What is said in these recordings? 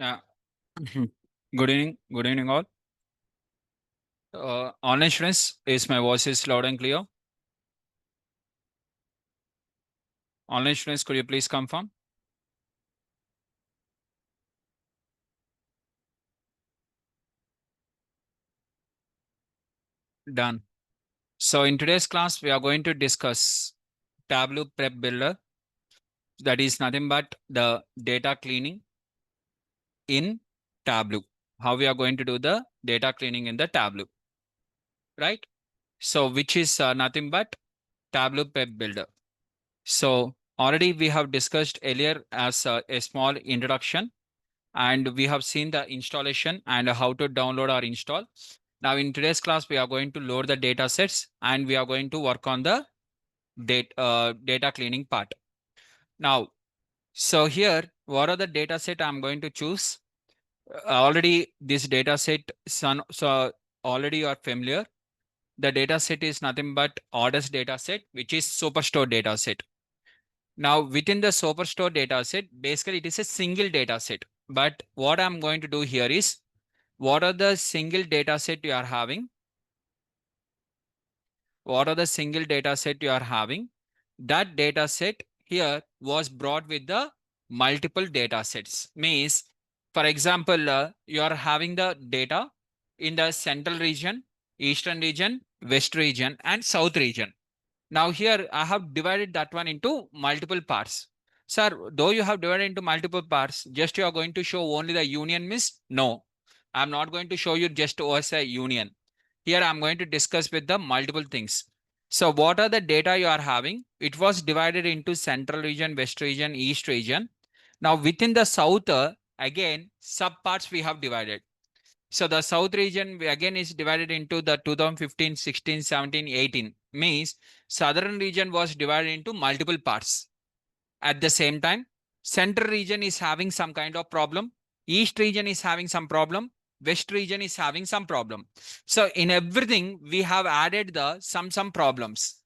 Yeah. Good evening all. Online students, is my voice is loud and clear? Online students, could you please confirm? Done. So in today's class, we are going to discuss Tableau Prep Builder. That is nothing but the data cleaning in Tableau. How we are going to do the data cleaning in the Tableau, right? So which is nothing but Tableau Prep Builder. So already we have discussed earlier as a small introduction, and we have seen the installation and how to download or install. Now in today's class, we are going to load the data sets and we are going to work on the data cleaning part. Now, so here, what are the data set I'm going to choose? Already this data set, so already you are familiar. The data set is nothing but orders data set, which is Superstore data set. Now within the Superstore data set, basically it is a single data set. But what I'm going to do here is, what are the single data set you are having? What are the single data set you are having? That data set here was brought with the multiple data sets. Means, for example, you are having the data in the central region, eastern region, west region, and south region. Now here I have divided that one into multiple parts. Sir, though you have divided into multiple parts, just you are going to show only the union means? No, I'm not going to show you just as a union. Here I'm going to discuss with the multiple things. So what are the data you are having? It was divided into central region, west region, east region. Now within the south, again, subparts we have divided. So the south region again is divided into the 2015, 16, 17, 18. Means southern region was divided into multiple parts. At the same time, central region is having some kind of problem. East region is having some problem. West region is having some problem. So in everything, we have added the some problems.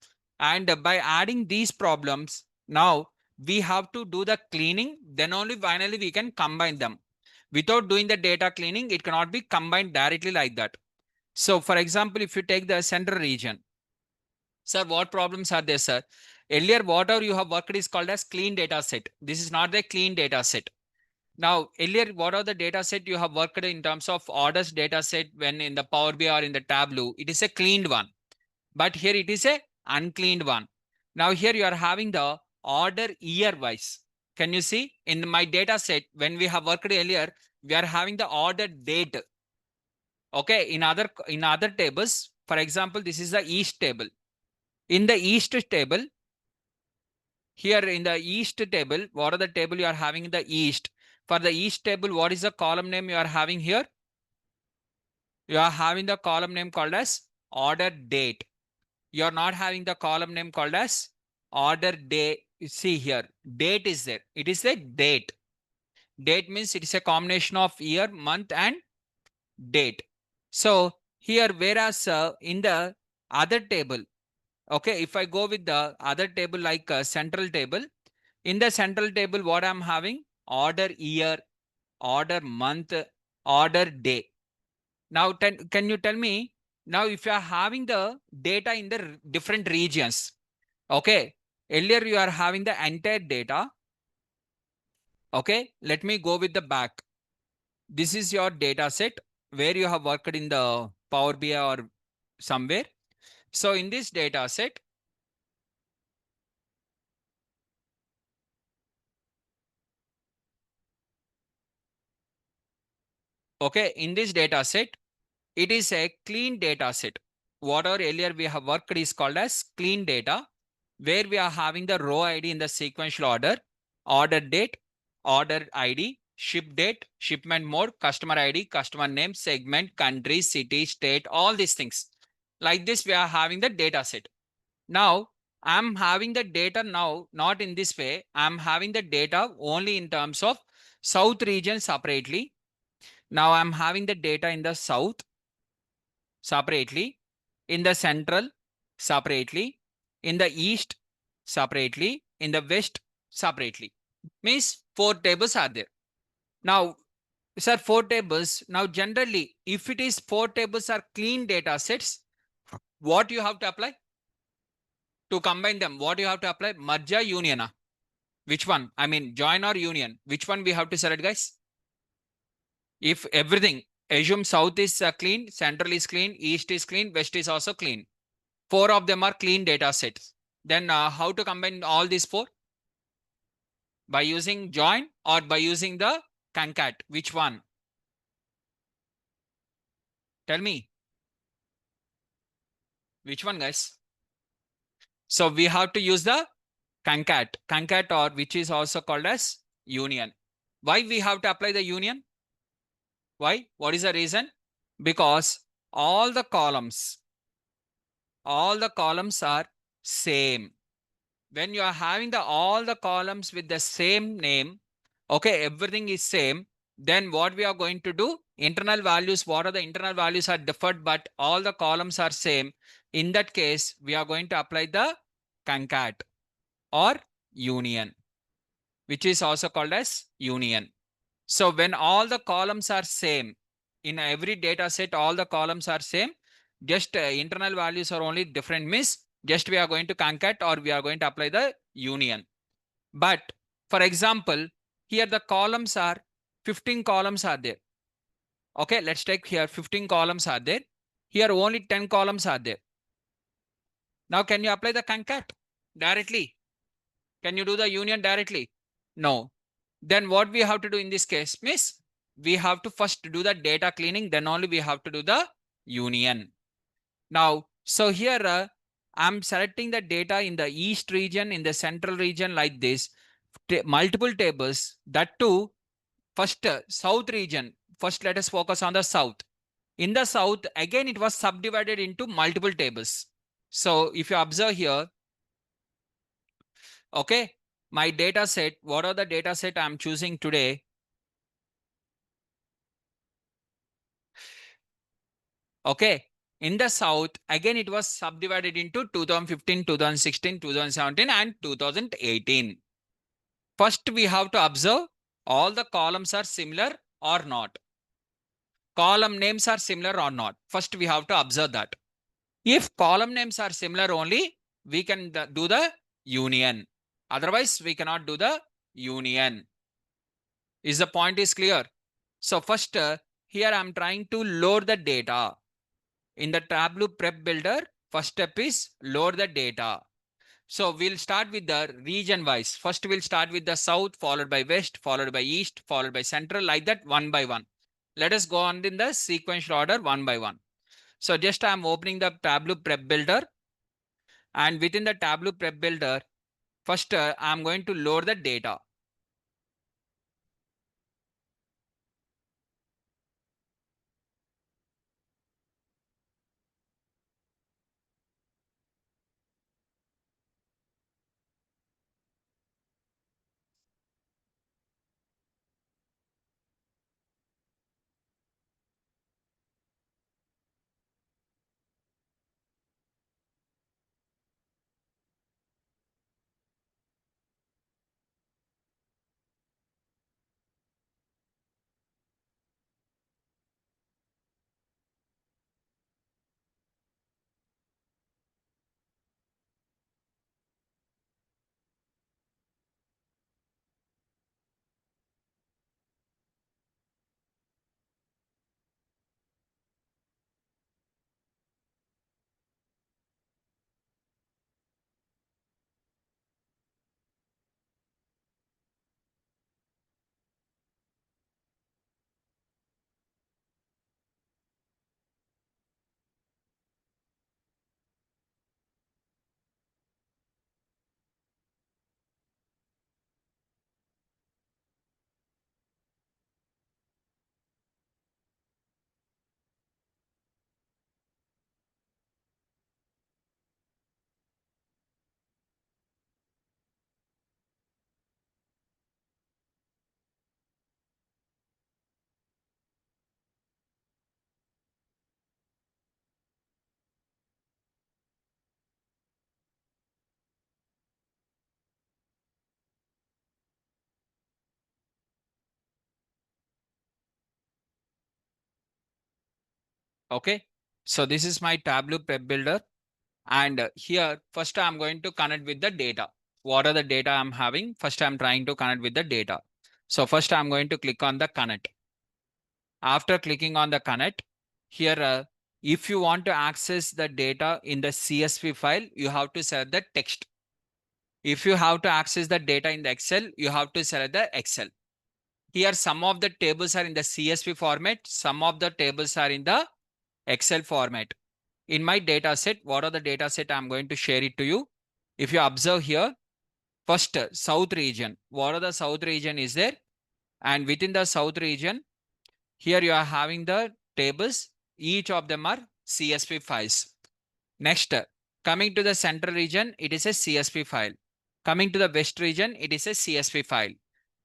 And by adding these problems, now we have to do the cleaning. Then only finally we can combine them. Without doing the data cleaning, it cannot be combined directly like that. So for example, if you take the central region, sir, what problems are there, sir? Earlier, whatever you have worked is called as clean data set. This is not the clean data set. Now, earlier, what are the data set you have worked in terms of orders data set when in the Power BI or in the Tableau? It is a cleaned one. But here it is a uncleaned one. Now here you are having the order year wise. Can you see in my data set when we have worked earlier, we are having the order date. Okay, in other tables, for example, this is the East table. In the East table, here in the East table, what are the table you are having in the East? For the East table, what is the column name you are having here? You are having the column name called as order date. You are not having the column name called as order day. See here, date is there. It is a date. Date means it is a combination of year, month, and date. So here, whereas in the other table, okay, if I go with the other table like central table, in the central table, what I'm having? Order year, order month, order day. Now, can you tell me, now if you are having the data in the different regions, okay, earlier you are having the entire data. Okay, let me go with the back. This is your data set where you have worked in the Power BI or somewhere. So in this data set, okay, in this data set, it is a clean data set. Whatever earlier we have worked is called as clean data, where we are having the row ID in the sequential order, order date, order ID, ship date, shipment mode, customer ID, customer name, segment, country, city, state, all these things. Like this, we are having the data set. Now, I'm having the data now, not in this way. I'm having the data only in terms of South region separately. Now I'm having the data in the South separately, in the Central separately, in the East separately, in the West separately. Means 4 tables are there. Now, Sir, four tables. Now, generally, if it is four tables are clean data sets, what you have to apply to combine them? What you have to apply? Merge union. Which one? I mean, join or union. Which one we have to select, guys? If everything, assume south is clean, central is clean, east is clean, west is also clean. Four of them are clean data sets. Then how to combine all these four? By using join or by using the concat? Which one? Tell me. Which one, guys? So we have to use the concat or which is also called as union. Why we have to apply the union? Why? What is the reason? Because all the columns are same. When you are having the all the columns with the same name, okay, everything is same, then what we are going to do? Internal values, what are the internal values are differed, but all the columns are same. In that case, we are going to apply the concat or union, which is also called as union. So when all the columns are same, in every data set, all the columns are same, just internal values are only different, means just we are going to concat or we are going to apply the union. But for example, here the columns are 15 columns are there. Okay, let's take here 15 columns are there. Here only 10 columns are there. Now can you apply the concat directly? Can you do the union directly? No. Then what we have to do in this case, miss? We have to first do the data cleaning, then only we have to do the union. Now, so here I'm selecting the data in the east region, in the central region like this, multiple tables, that too, first south region. First, let us focus on the south. In the south, again, it was subdivided into multiple tables. So if you observe here, okay, my data set, what are the data set I'm choosing today? Okay, in the south, again, it was subdivided into 2015, 2016, 2017, and 2018. First, we have to observe all the columns are similar or not. Column names are similar or not. First, we have to observe that. If column names are similar only, we can do the union. Otherwise, we cannot do the union. Is the point is clear? So first, here I'm trying to load the data. In the Tableau Prep Builder, first step is load the data. So we'll start with the region wise. First, we'll start with the south, followed by west, followed by east, followed by central, like that one by one. Let us go on in the sequential order one by one. So just I'm opening the Tableau Prep Builder, and within the Tableau Prep Builder, first I'm going to load the data. Okay. So this is my Tableau Pep Builder. And here, first I'm going to connect with the data. What are the data I'm having? First, I'm trying to connect with the data. So first I'm going to click on the connect. After clicking on the connect, here, if you want to access the data in the CSV file, you have to select the text. If you have to access the data in the Excel, you have to select the Excel. Here, some of the tables are in the CSV format. Some of the tables are in the Excel format. In my data set, what are the data set? I'm going to share it to you. If you observe here, first South region, what are the South region is there? And within the South region, here you are having the tables. Each of them are CSV files. Next, coming to the central region, it is a CSV file. Coming to the west region, it is a CSV file.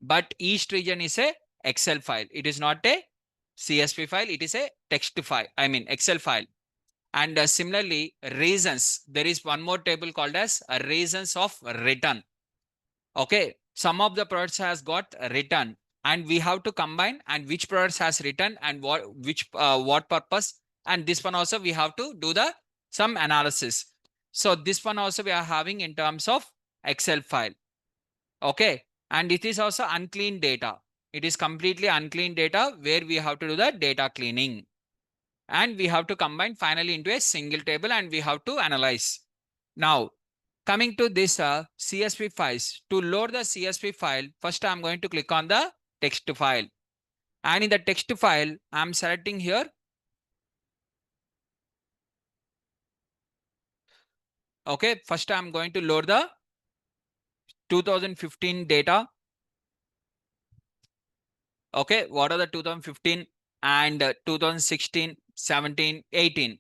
But east region is a Excel file. It is not a CSV file. It is a text file. I mean Excel file. And similarly, reasons. There is one more table called as reasons of return. Okay, some of the products has got return, and we have to combine and which products has return and what purpose. And this one also we have to do the some analysis. So this one also we are having in terms of Excel file. Okay, and it is also unclean data. It is completely unclean data where we have to do the data cleaning. And we have to combine finally into a single table and we have to analyze. Now, coming to this CSV files, to load the CSV file, first I'm going to click on the text file. And in the text file, I'm selecting here. Okay, first I'm going to load the 2015 data. Okay, what are the 2015 and 2016, 17, 18?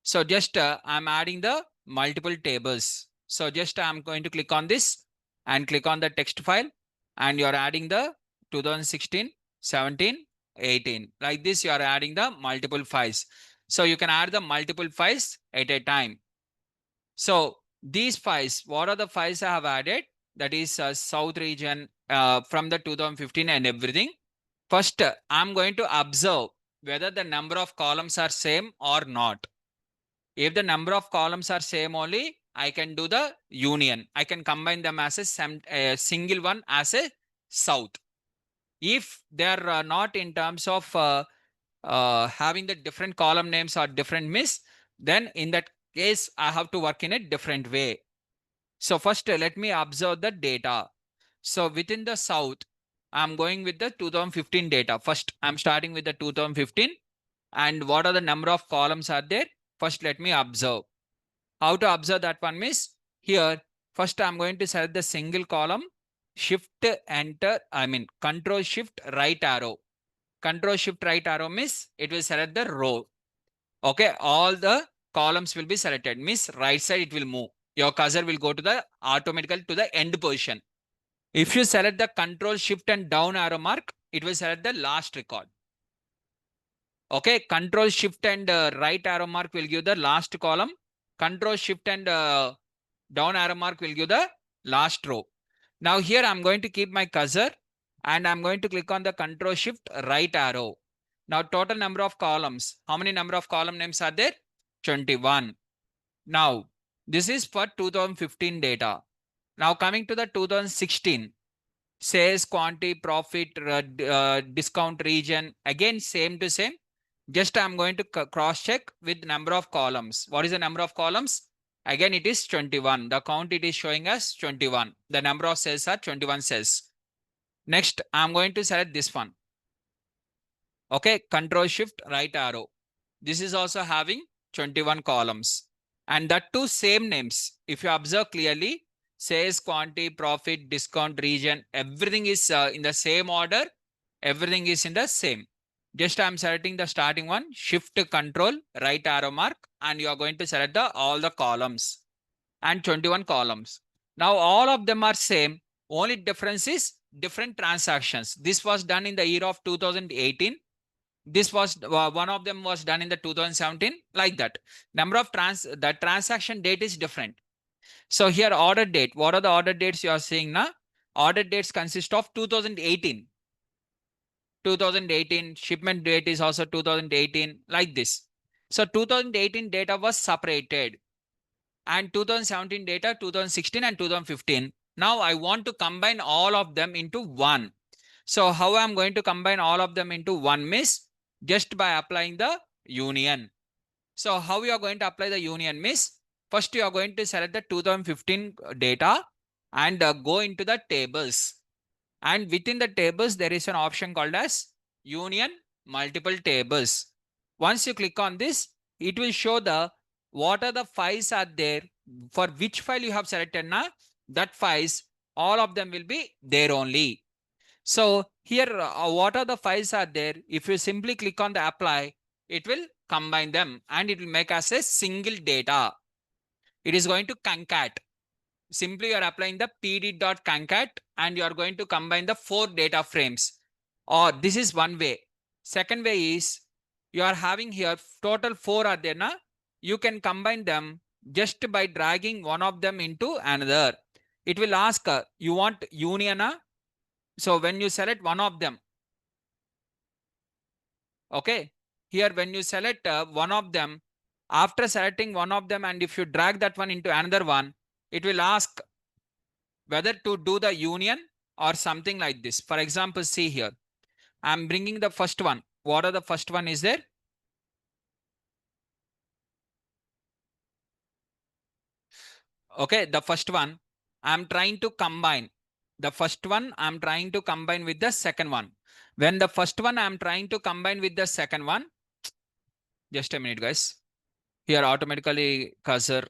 So just I'm adding the multiple tables. So just I'm going to click on this and click on the text file, and you're adding the 2016, 17, 18. Like this, you are adding the multiple files. So you can add the multiple files at a time. So these files, what are the files I have added? That is South region from the 2015 and everything. First, I'm going to observe whether the number of columns are same or not. If the number of columns are same only, I can do the union. I can combine them as a single one as a South. If they are not in terms of having the different column names or different miss, then in that case, I have to work in a different way. So first, let me observe the data. So within the South, I'm going with the 2015 data. First, I'm starting with the 2015. And what are the number of columns are there? First, let me observe. How to observe that one means here, first I'm going to select the single column, shift enter, control shift right arrow. Control shift right arrow means it will select the row. Okay, all the columns will be selected. Means right side it will move. Your cursor will go to the automatically to the end position. If you select the control shift and down arrow mark, it will select the last record. Okay, control shift and right arrow mark will give the last column. Control shift and down arrow mark will give the last row. Now here I'm going to keep my cursor and I'm going to click on the control shift right arrow. Now total number of columns. How many number of column names are there? 21. Now this is for 2015 data. Now coming to the 2016. Sales, quantity, profit, discount region. Again, same to same. Just I'm going to cross check with number of columns. What is the number of columns? Again, it is 21. The count it is showing us 21. The number of cells are 21 cells. Next, I'm going to select this one. Okay, control shift right arrow. This is also having 21 columns. And that too same names. If you observe clearly, sales, quantity, profit, discount, region, everything is in the same order. Everything is in the same. Just I'm selecting the starting one, shift control, right arrow mark, and you are going to select all the columns and 21 columns. Now all of them are same. Only difference is different transactions. This was done in the year of 2018. This was one of them was done in the 2017, like that. Number of the transaction date is different. So here order date. What are the order dates you are seeing now? Order dates consist of 2018. 2018 shipment date is also 2018, like this. So 2018 data was separated, and 2017 data, 2016 and 2015. Now I want to combine all of them into one. So how I'm going to combine all of them into one miss? Just by applying the union. So how you are going to apply the union miss? First you are going to select the 2015 data and go into the tables. And within the tables, there is an option called as union multiple tables. Once you click on this, it will show the what are the files are there, for which file you have selected now, that files, all of them will be there only. So here, what are the files are there? If you simply click on the apply, it will combine them and it will make us a single data. It is going to concat. Simply you are applying the pd.concat and you are going to combine the 4 data frames. Or this is one way. Second way is you are having here total 4 are there na? You can combine them just by dragging one of them into another. It will ask you want union. So when you select one of them, okay, here when you select one of them, after selecting one of them and if you drag that one into another one, it will ask whether to do the union or something like this. For example, see here, I'm bringing the first one. What are the first one is there? Okay, the first one I'm trying to combine. The first one I'm trying to combine with the second one. When the first one I'm trying to combine with the second one, just a minute, guys. Here automatically cursor.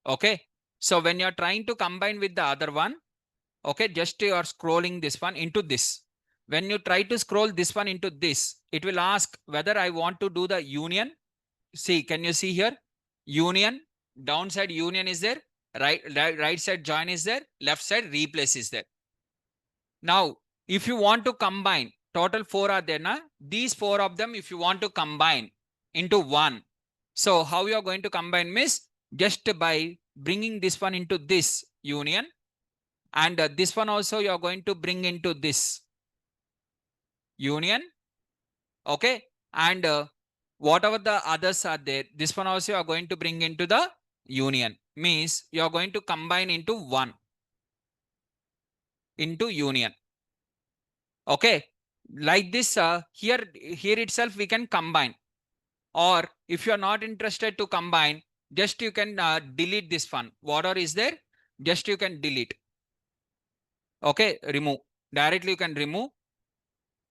Okay. So when you're trying to combine with the other one, okay, just you are scrolling this one into this. When you try to scroll this one into this, it will ask whether I want to do the union. See, can you see here? Union, downside union is there, right side join is there, left side replace is there. Now, if you want to combine, total 4 are there, na? These 4 of them, if you want to combine into one. So how you are going to combine means just by bringing this one into this union, and this one also you are going to bring into this union. Okay. And whatever the others are there, this one also you are going to bring into the union. Means you are going to combine into one, into union. Okay. Like this, here itself we can combine. Or if you are not interested to combine, just you can delete this one. Whatever is there, just you can delete. Okay. Remove. Directly you can remove.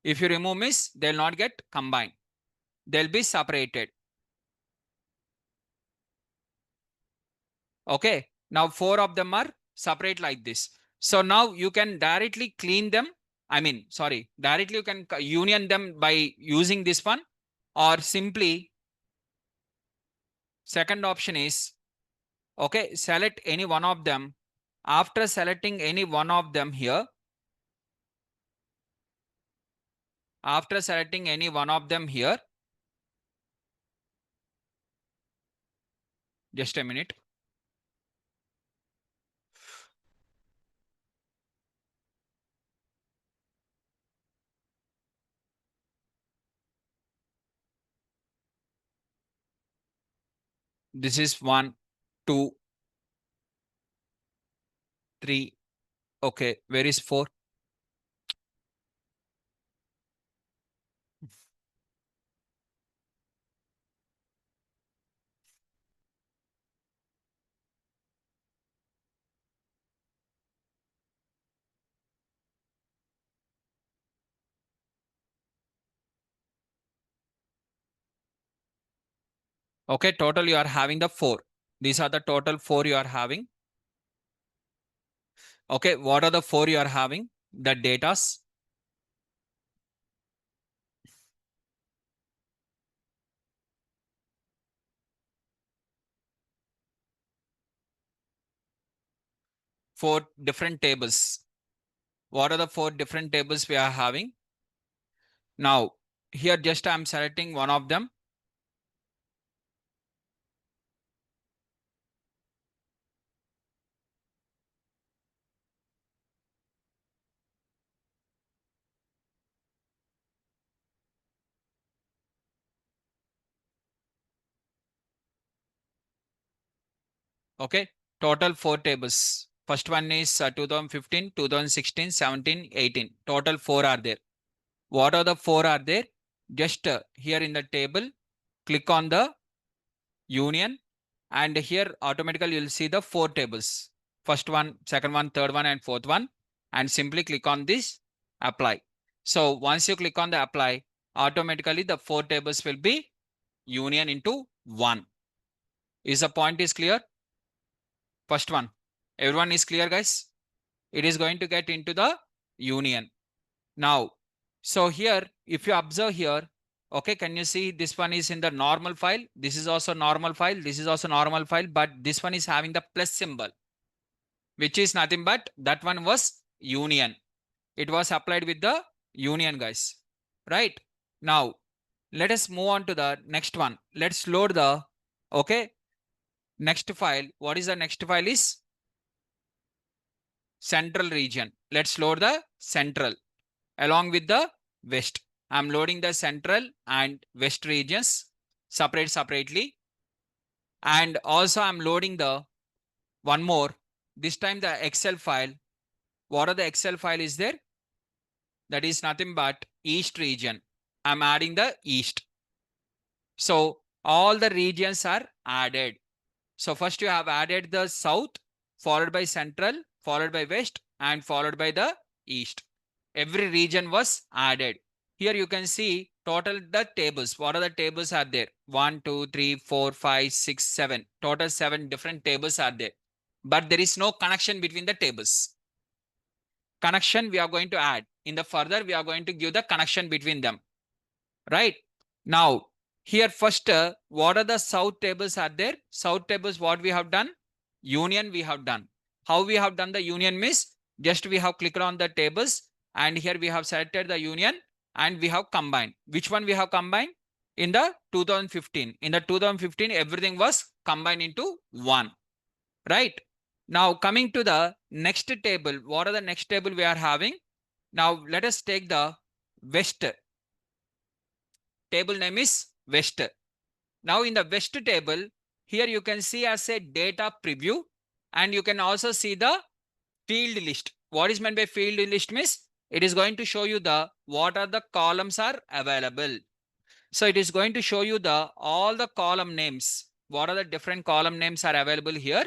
If you remove means they'll not get combined. They'll be separated. Okay. Now 4 of them are separate like this. So now you can directly clean them. I mean, sorry, directly you can union them by using this one, or simply second option is, okay, select any one of them. After selecting any one of them here, after selecting any one of them here, just a minute. This is 1, 2, 3. Okay, where is 4? Okay, total you are having the 4. These are the total 4 you are having. Okay, what are the 4 you are having? The datas. Four different tables. What are the 4 different tables we are having? Now, here just I am selecting one of them. Okay, total 4 tables. First one is 2015, 2016, 17, 18. Total 4 are there. What are the 4 are there? Just here in the table, click on the union, and here automatically you'll see the 4 tables. First one, second one, third one, and fourth one, and simply click on this apply. So once you click on the apply, automatically the 4 tables will be union into one. Is the point is clear? First one, everyone is clear, guys? It is going to get into the union. Now, so here, if you observe here, okay, can you see this one is in the normal file? This is also normal file. This is also normal file, but this one is having the plus symbol, which is nothing but that one was union. It was applied with the union, guys. Right? Now, let us move on to the next one. Let's load the, okay, next file. What is the next file is? Central region. Let's load the central along with the west. I'm loading the central and west regions separately. And also I'm loading the one more, this time the Excel file. What are the Excel file is there? That is nothing but east region. I'm adding the east. So all the regions are added. So first you have added the south, followed by central, followed by west, and followed by the east. Every region was added. Here you can see total the tables. What are the tables are there? 1, 2, 3, 4, 5, 6, 7. Total 7 different tables are there. But there is no connection between the tables. Connection we are going to add. In the further, we are going to give the connection between them. Right? Now, here first, what are the south tables are there? South tables, what we have done? Union we have done. How we have done the union means, just we have clicked on the tables, and here we have selected the union and we have combined. Which one we have combined? In the 2015. In the 2015, everything was combined into one. Right? Now coming to the next table. What are the next table we are having? Now let us take the west. Table name is west. Now in the west table, here you can see as a data preview, and you can also see the field list. What is meant by field list means? It is going to show you the what are the columns are available. So it is going to show you the all the column names. What are the different column names are available here?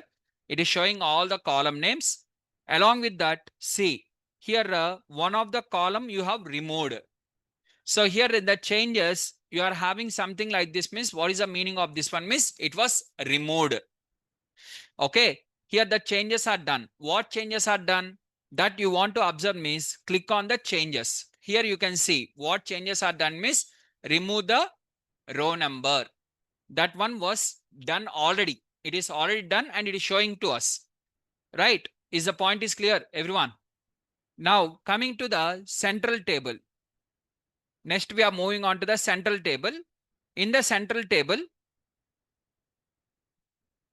It is showing all the column names. Along with that, see here one of the column you have removed. So here in the changes, you are having something like this means what is the meaning of this one means it was removed. Okay, here the changes are done. What changes are done that you want to observe means click on the changes. Here you can see what changes are done means remove the row number. That one was done already. It is already done and it is showing to us. Right? Is the point is clear, everyone? Now coming to the central table. Next we are moving on to the central table. In the central table,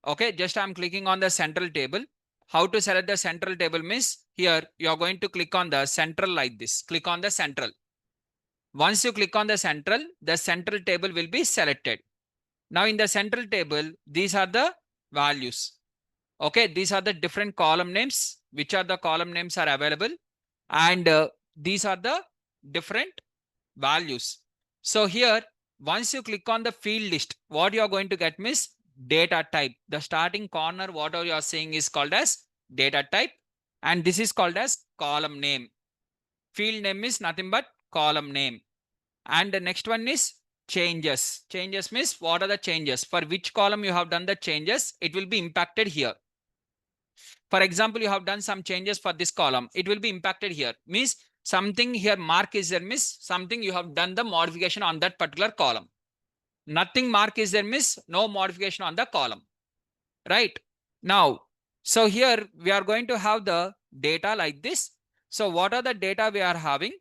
okay, just I'm clicking on the central table. How to select the central table means here you are going to click on the central like this. Click on the central. Once you click on the central table will be selected. Now in the central table, these are the values. Okay, these are the different column names, which are the column names are available, and these are the different values. So here, once you click on the field list, what you are going to get means data type. The starting corner, whatever you are saying is called as data type, and this is called as column name. Field name is nothing but column name. And the next one is changes. Changes means what are the changes? For which column you have done the changes, it will be impacted here. For example, you have done some changes for this column, it will be impacted here. Means something here mark is there means something you have done the modification on that particular column. Nothing mark is there means no modification on the column. Right? Now, so here we are going to have the data like this. So what are the data we are having?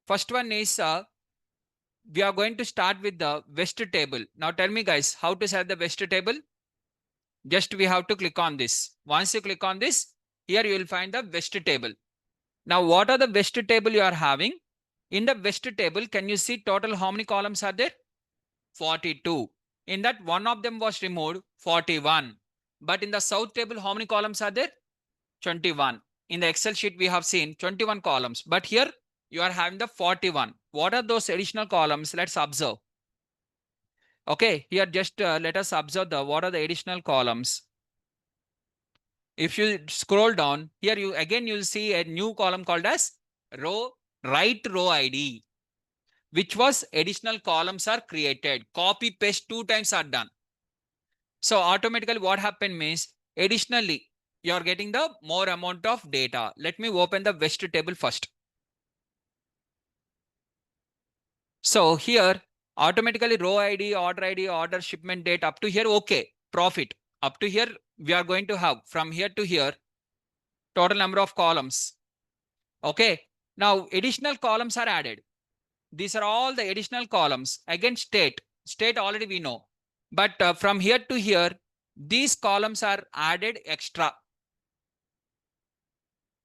First one is we are going to start with the west table. Now tell me guys, how to set the west table? Just we have to click on this. Once you click on this, here you will find the west table. Now what are the west table you are having? In the west table, can you see total how many columns are there? 42. In that one of them was removed, 41. But in the south table, how many columns are there? 21. In the Excel sheet, we have seen 21 columns, but here you are having the 41. What are those additional columns? Let's observe. Okay, here just let us observe what are the additional columns. If you scroll down here, you'll see a new column called as write row ID, which was additional columns are created. Copy paste 2 times are done. So automatically what happened means additionally you are getting the more amount of data. Let me open the West table first. So here automatically row ID, order shipment date up to here. Okay, profit up to here. We are going to have from here to here total number of columns. Okay, now additional columns are added. These are all the additional columns. Again, state already we know, but from here to here, these columns are added extra.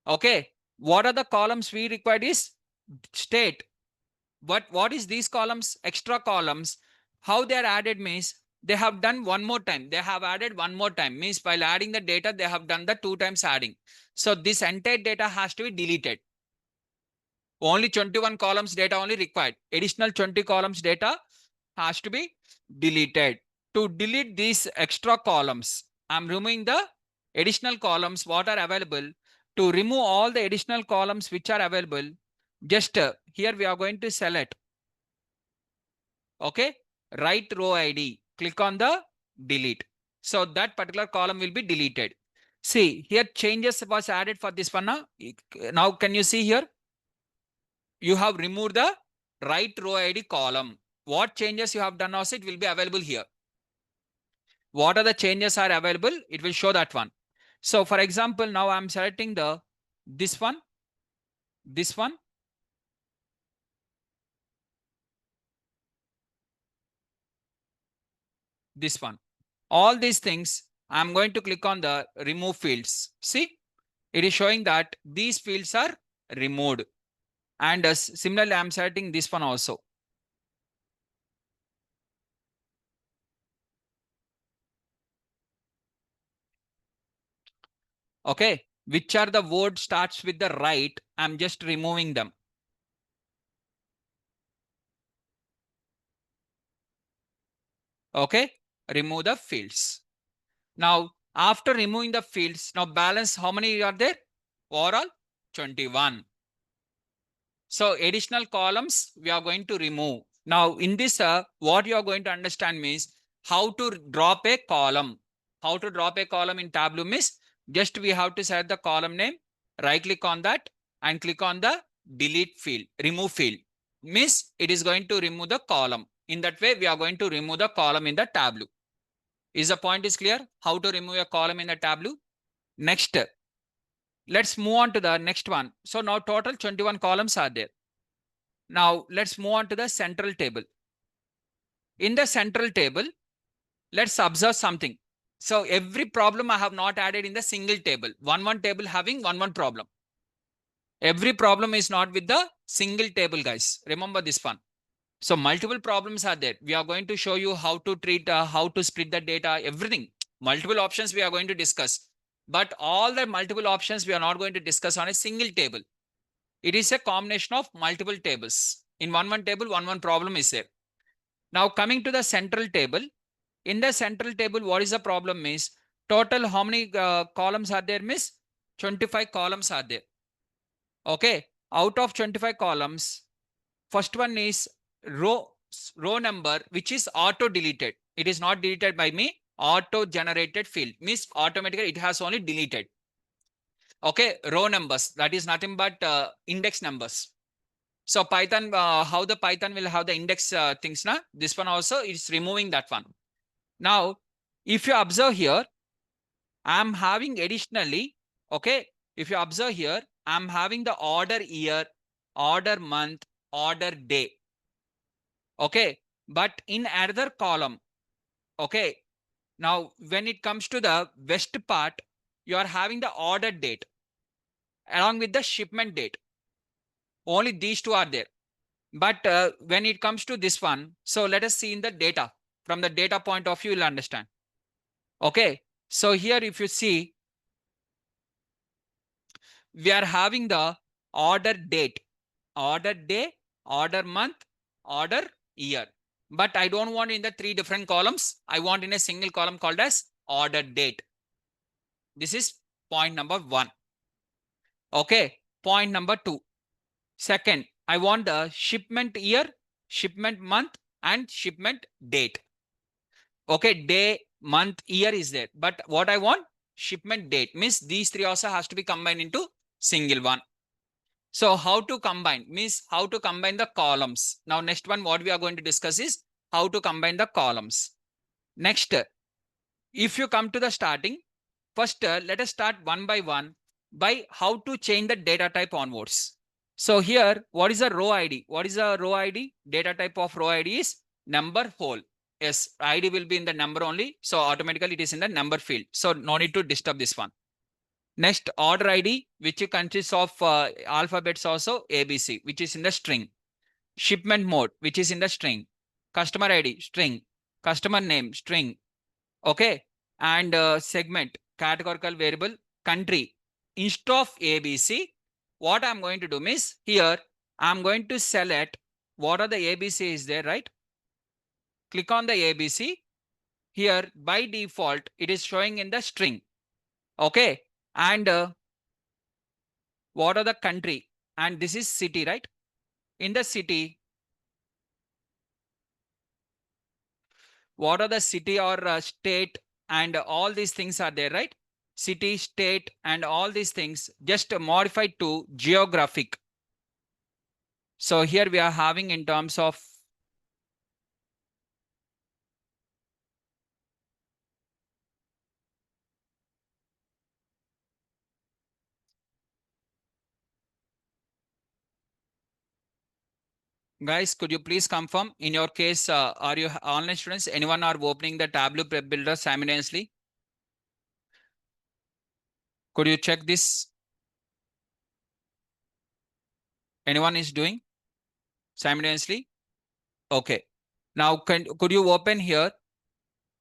Okay, what are the columns we required is state. What is these columns? Extra columns. How they are added means they have done one more time. They have added one more time means while adding the data, they have done the 2 times adding. So this entire data has to be deleted. Only 21 columns data only required. Additional 20 columns data has to be deleted. To delete these extra columns, I'm removing the additional columns what are available. To remove all the additional columns which are available, just here we are going to select. Okay, write row ID. Click on the delete. So that particular column will be deleted. See here changes was added for this one. Now can you see here? You have removed the write row ID column. What changes you have done also it will be available here. What are the changes are available? It will show that one. So for example, now I'm selecting this one, this one, this one. All these things I'm going to click on the remove fields. See, it is showing that these fields are removed. And similarly, I'm selecting this one also. Okay, which are the word starts with the right, I'm just removing them. Okay, remove the fields. Now, after removing the fields, now balance how many are there? Overall, 21. So additional columns we are going to remove. Now in this, what you are going to understand means how to drop a column. How to drop a column in Tableau means just we have to set the column name, right click on that and click on the delete field, remove field. Means it is going to remove the column. In that way, we are going to remove the column in the Tableau. Is the point is clear? How to remove a column in the Tableau? Next, let's move on to the next one. So now total 21 columns are there. Now let's move on to the central table. In the central table, let's observe something. So every problem I have not added in the single table. One table having one problem. Every problem is not with the single table, guys. Remember this one. So multiple problems are there. We are going to show you how to treat, how to split the data, everything. Multiple options we are going to discuss. But all the multiple options we are not going to discuss on a single table. It is a combination of multiple tables. In one table, one problem is there. Now coming to the central table. In the central table, what is the problem is total how many columns are there miss? 25 columns are there. Okay. Out of 25 columns, first one is row number, which is auto deleted. It is not deleted by me. Auto generated field means automatically it has only deleted. Okay. Row numbers, that is nothing but index numbers. So Python, how the Python will have the index things now. This one also is removing that one. Now, if you observe here, I'm having additionally, okay, if you observe here, I'm having the order year, order month, order day. Okay, but in another column, okay, now when it comes to the west part, you are having the order date along with the shipment date. Only these two are there. But when it comes to this one, so let us see in the data. From the data point of view, you'll understand. Okay, So here, if you see, we are having the order date, order day, order month, order year. But I don't want in the 3 different columns. I want in a single column called as order date. This is point number 1. Okay. Point number 2. Second, I want the shipment year, shipment month, and shipment date. Okay. Day, month, year is there. But what I want, shipment date, means these 3 also has to be combined into single one. So how to combine, means how to combine the columns. Now next one what we are going to discuss is how to combine the columns. Next, if you come to the starting, first let us start one by one by how to change the data type onwards. So here, what is a row ID? What is a row ID? Data type of row ID is number whole. Yes, ID will be in the number only. So automatically it is in the number field. So no need to disturb this one. Next, order ID, which consists of alphabets also ABC, which is in the string. Shipment mode, which is in the string. Customer ID, string. Customer name, string. Okay. And segment, categorical variable, country. Instead of ABC, what I'm going to do is here, I'm going to select what are the ABC is there, right? Click on the ABC. Here, by default, it is showing in the string. Okay. And what are the country? And this is city, right? In the city, what are the city or state, and all these things are there, right? City, state, and all these things just modified to geographic. So here we are having in terms of guys, could you please confirm in your case, are you online students? Anyone are opening the Tableau Prep Builder simultaneously? Could you check this? Anyone is doing simultaneously? Okay. Now, could you open here?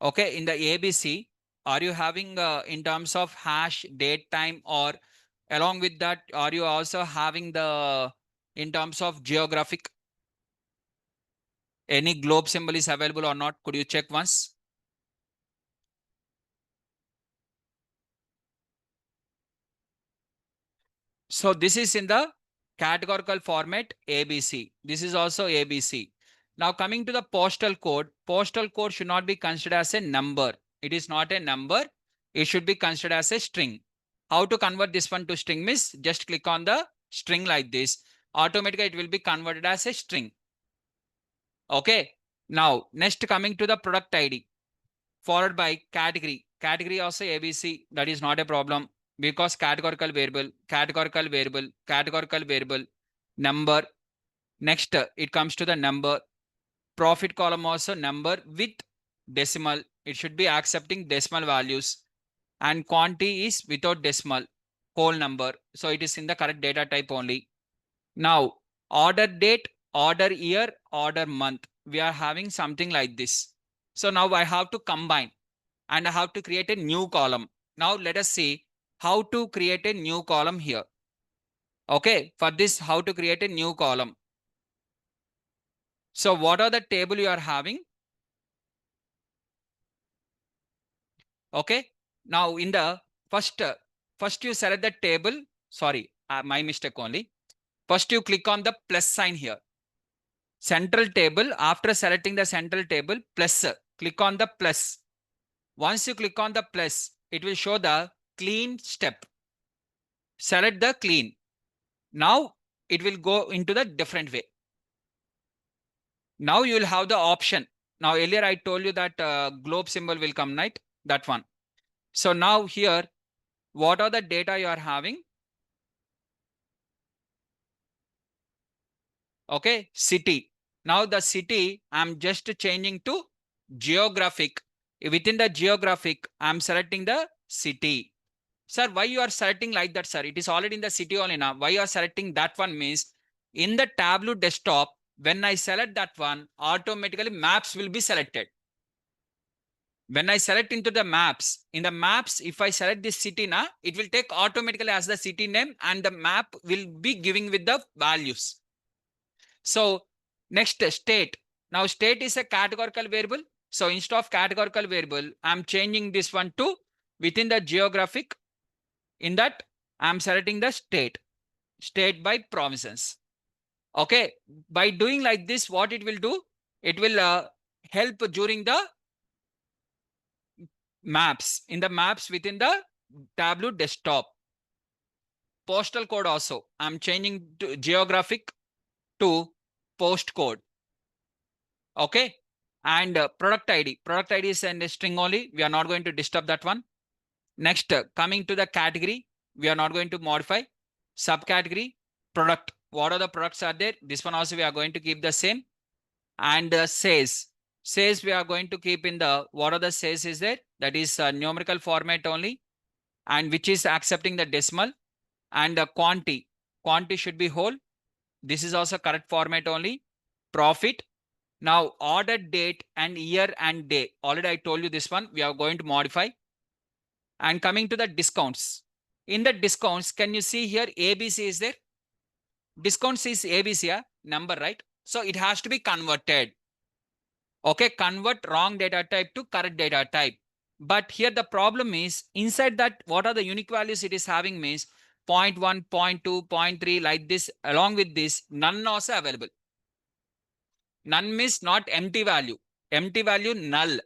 Okay, in the ABC, are you having in terms of hash, date, time, or along with that, are you also having the in terms of geographic? Any globe symbol is available or not? Could you check once? So this is in the categorical format ABC. This is also ABC. Now coming to the postal code should not be considered as a number. It is not a number. It should be considered as a string. How to convert this one to string means just click on the string like this. Automatically it will be converted as a string. Okay. Now next coming to the product ID followed by category. Category also ABC. That is not a problem because categorical variable, categorical variable, categorical variable, number. Next, it comes to the number. Profit column also number with decimal. It should be accepting decimal values. And quantity is without decimal, whole number. So it is in the correct data type only. Now, order date, order year, order month. We are having something like this. So now I have to combine and I have to create a new column. Now let us see how to create a new column here. Okay, for this, how to create a new column. So what are the table you are having? Okay, now in the first you select the table. Sorry, my mistake only. First you click on the plus sign here. Central table, after selecting the central table, plus, click on the plus. Once you click on the plus, it will show the clean step. Select the clean. Now it will go into the different way. Now you will have the option. Now earlier I told you that globe symbol will come, right? That one. So now here, what are the data you are having? Okay, city. Now the city, I'm just changing to geographic. Within the geographic, I'm selecting the city. Sir, why you are selecting like that, sir? It is already in the city only now. Why you are selecting that one means in the Tableau desktop, when I select that one, automatically maps will be selected. When I select into the maps, in the maps, if I select this city now, it will take automatically as the city name and the map will be giving with the values. So next state. Now state is a categorical variable. So instead of categorical variable, I'm changing this one to within the geographic. In that, I'm selecting the state by provinces. Okay. By doing like this, what it will do, it will help during the maps, in the maps within the Tableau desktop. Postal code also, I'm changing to geographic to postcode. Okay. And product ID is a string only. We are not going to disturb that one. Next, coming to the category, we are not going to modify. Subcategory, product. What are the products are there? This one also we are going to keep the same. And says we are going to keep in the, what are the says is there? That is numerical format only, and which is accepting the decimal. And quantity should be whole. This is also correct format only. Profit. Now order date and year and day. Already I told you this one. We are going to modify. And coming to the discounts. In the discounts, can you see here ABC is there? Discounts is ABC, number, right? So it has to be converted. Okay, convert wrong data type to correct data type. But here the problem is inside that what are the unique values it is having means 0.1, 0.2, 0.3 like this. Along with this, none also available. None means not empty value. Empty value null.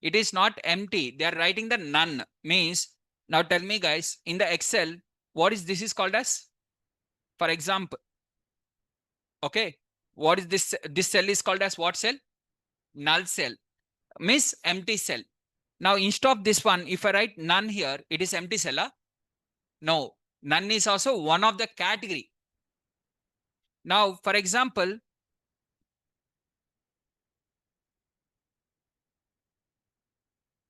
It is not empty. They are writing the none means. Now tell me guys, in the Excel, what is this is called as? For example, okay, what is this? This cell is called as what cell? Null cell. Means empty cell. Now instead of this one, if I write none here, it is empty cell. Huh? No, none is also one of the category. Now, for example,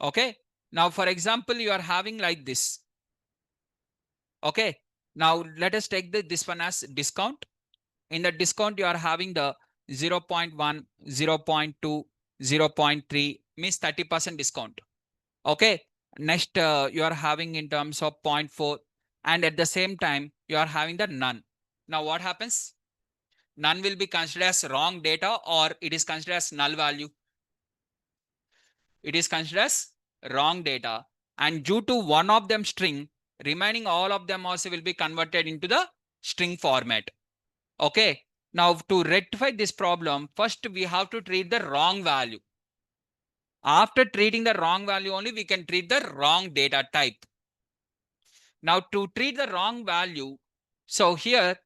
okay. Now, for example, you are having like this. Okay. Now, let us take this one as discount. In the discount, you are having the 0.1, 0.2, 0.3 means 30% discount. Okay. Next, you are having in terms of 0.4. And at the same time, you are having the none. Now, what happens? None will be considered as wrong data or it is considered as null value. It is considered as wrong data. And due to one of them string, remaining all of them also will be converted into the string format. Okay. Now to rectify this problem, first we have to treat the wrong value. After treating the wrong value only, we can treat the wrong data type. Now to treat the wrong value, so here,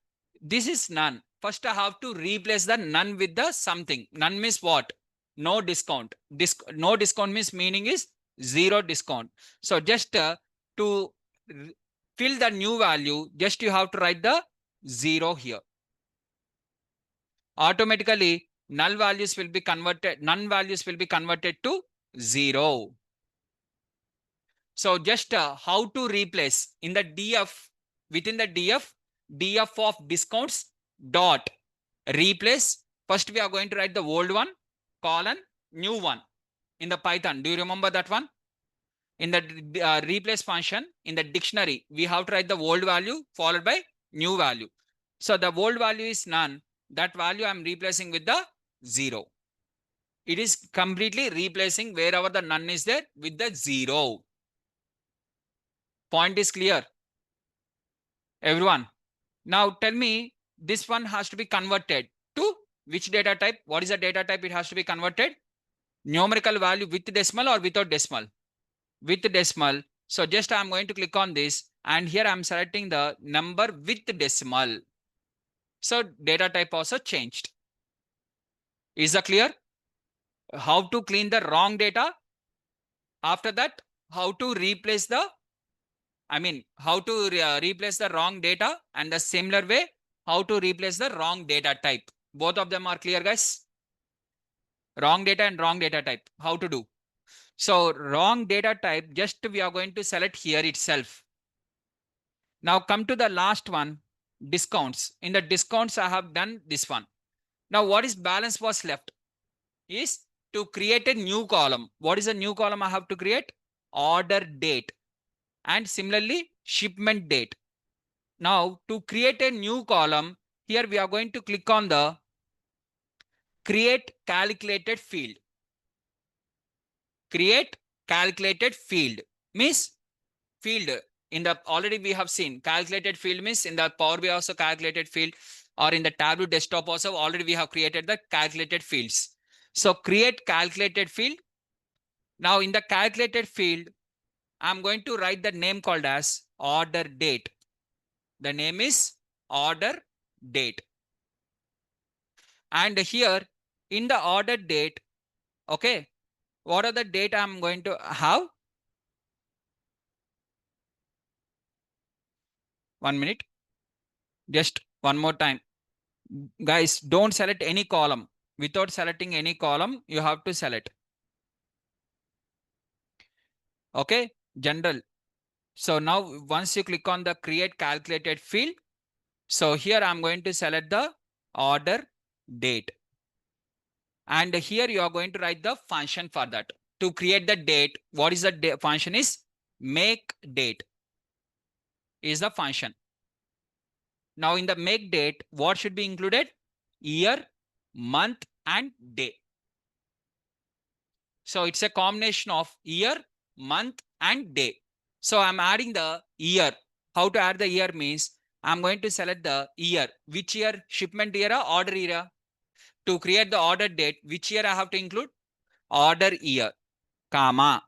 this is none. First I have to replace the none with the something. None means what? No discount. No discount means meaning is zero discount. So just to fill the new value, just you have to write the 0 here. Automatically, none values will be converted to 0. So just how to replace in the df, within the df of discounts dot replace. First we are going to write the old one colon new one in the Python. Do you remember that one? In the replace function in the dictionary, we have to write the old value followed by new value. So the old value is none. That value I'm replacing with the 0. It is completely replacing wherever the none is there with the 0. Point is clear, everyone. Now tell me, this one has to be converted to which data type? What is the data type it has to be converted? Numerical value with decimal or without decimal? With decimal. So just I'm going to click on this and here I'm selecting the number with decimal. So data type also changed. Is that clear? How to clean the wrong data? After that, how to replace the, how to replace the wrong data, and the similar way, how to replace the wrong data type. Both of them are clear, guys? Wrong data and wrong data type. How to do? So wrong data type, just we are going to select here itself. Now come to the last one, discounts. In the discounts, I have done this one. Now what is balance was left is to create a new column. What is a new column I have to create? Order date. And similarly, shipment date. Now, to create a new column, here we are going to click on the create calculated field. Create calculated field means field in the already we have seen calculated field means in the Power BI also calculated field, or in the Tableau desktop also already we have created the calculated fields. So create calculated field. Now in the calculated field, I'm going to write the name called as order date. The name is order date. And here in the order date, okay, what are the date I'm going to have? 1 minute. Just one more time. Guys, don't select any column. Without selecting any column, you have to select. Okay, general. So now once you click on the create calculated field, so here I'm going to select the order date. And here you are going to write the function for that. To create the date, what is the function is make date is the function. Now in the make date, what should be included? Year, month, and day. So it's a combination of year, month, and day. So I'm adding the year. How to add the year means I'm going to select the year. Which year? Shipment year or order year? To create the order date, which year I have to include? Order year, comma,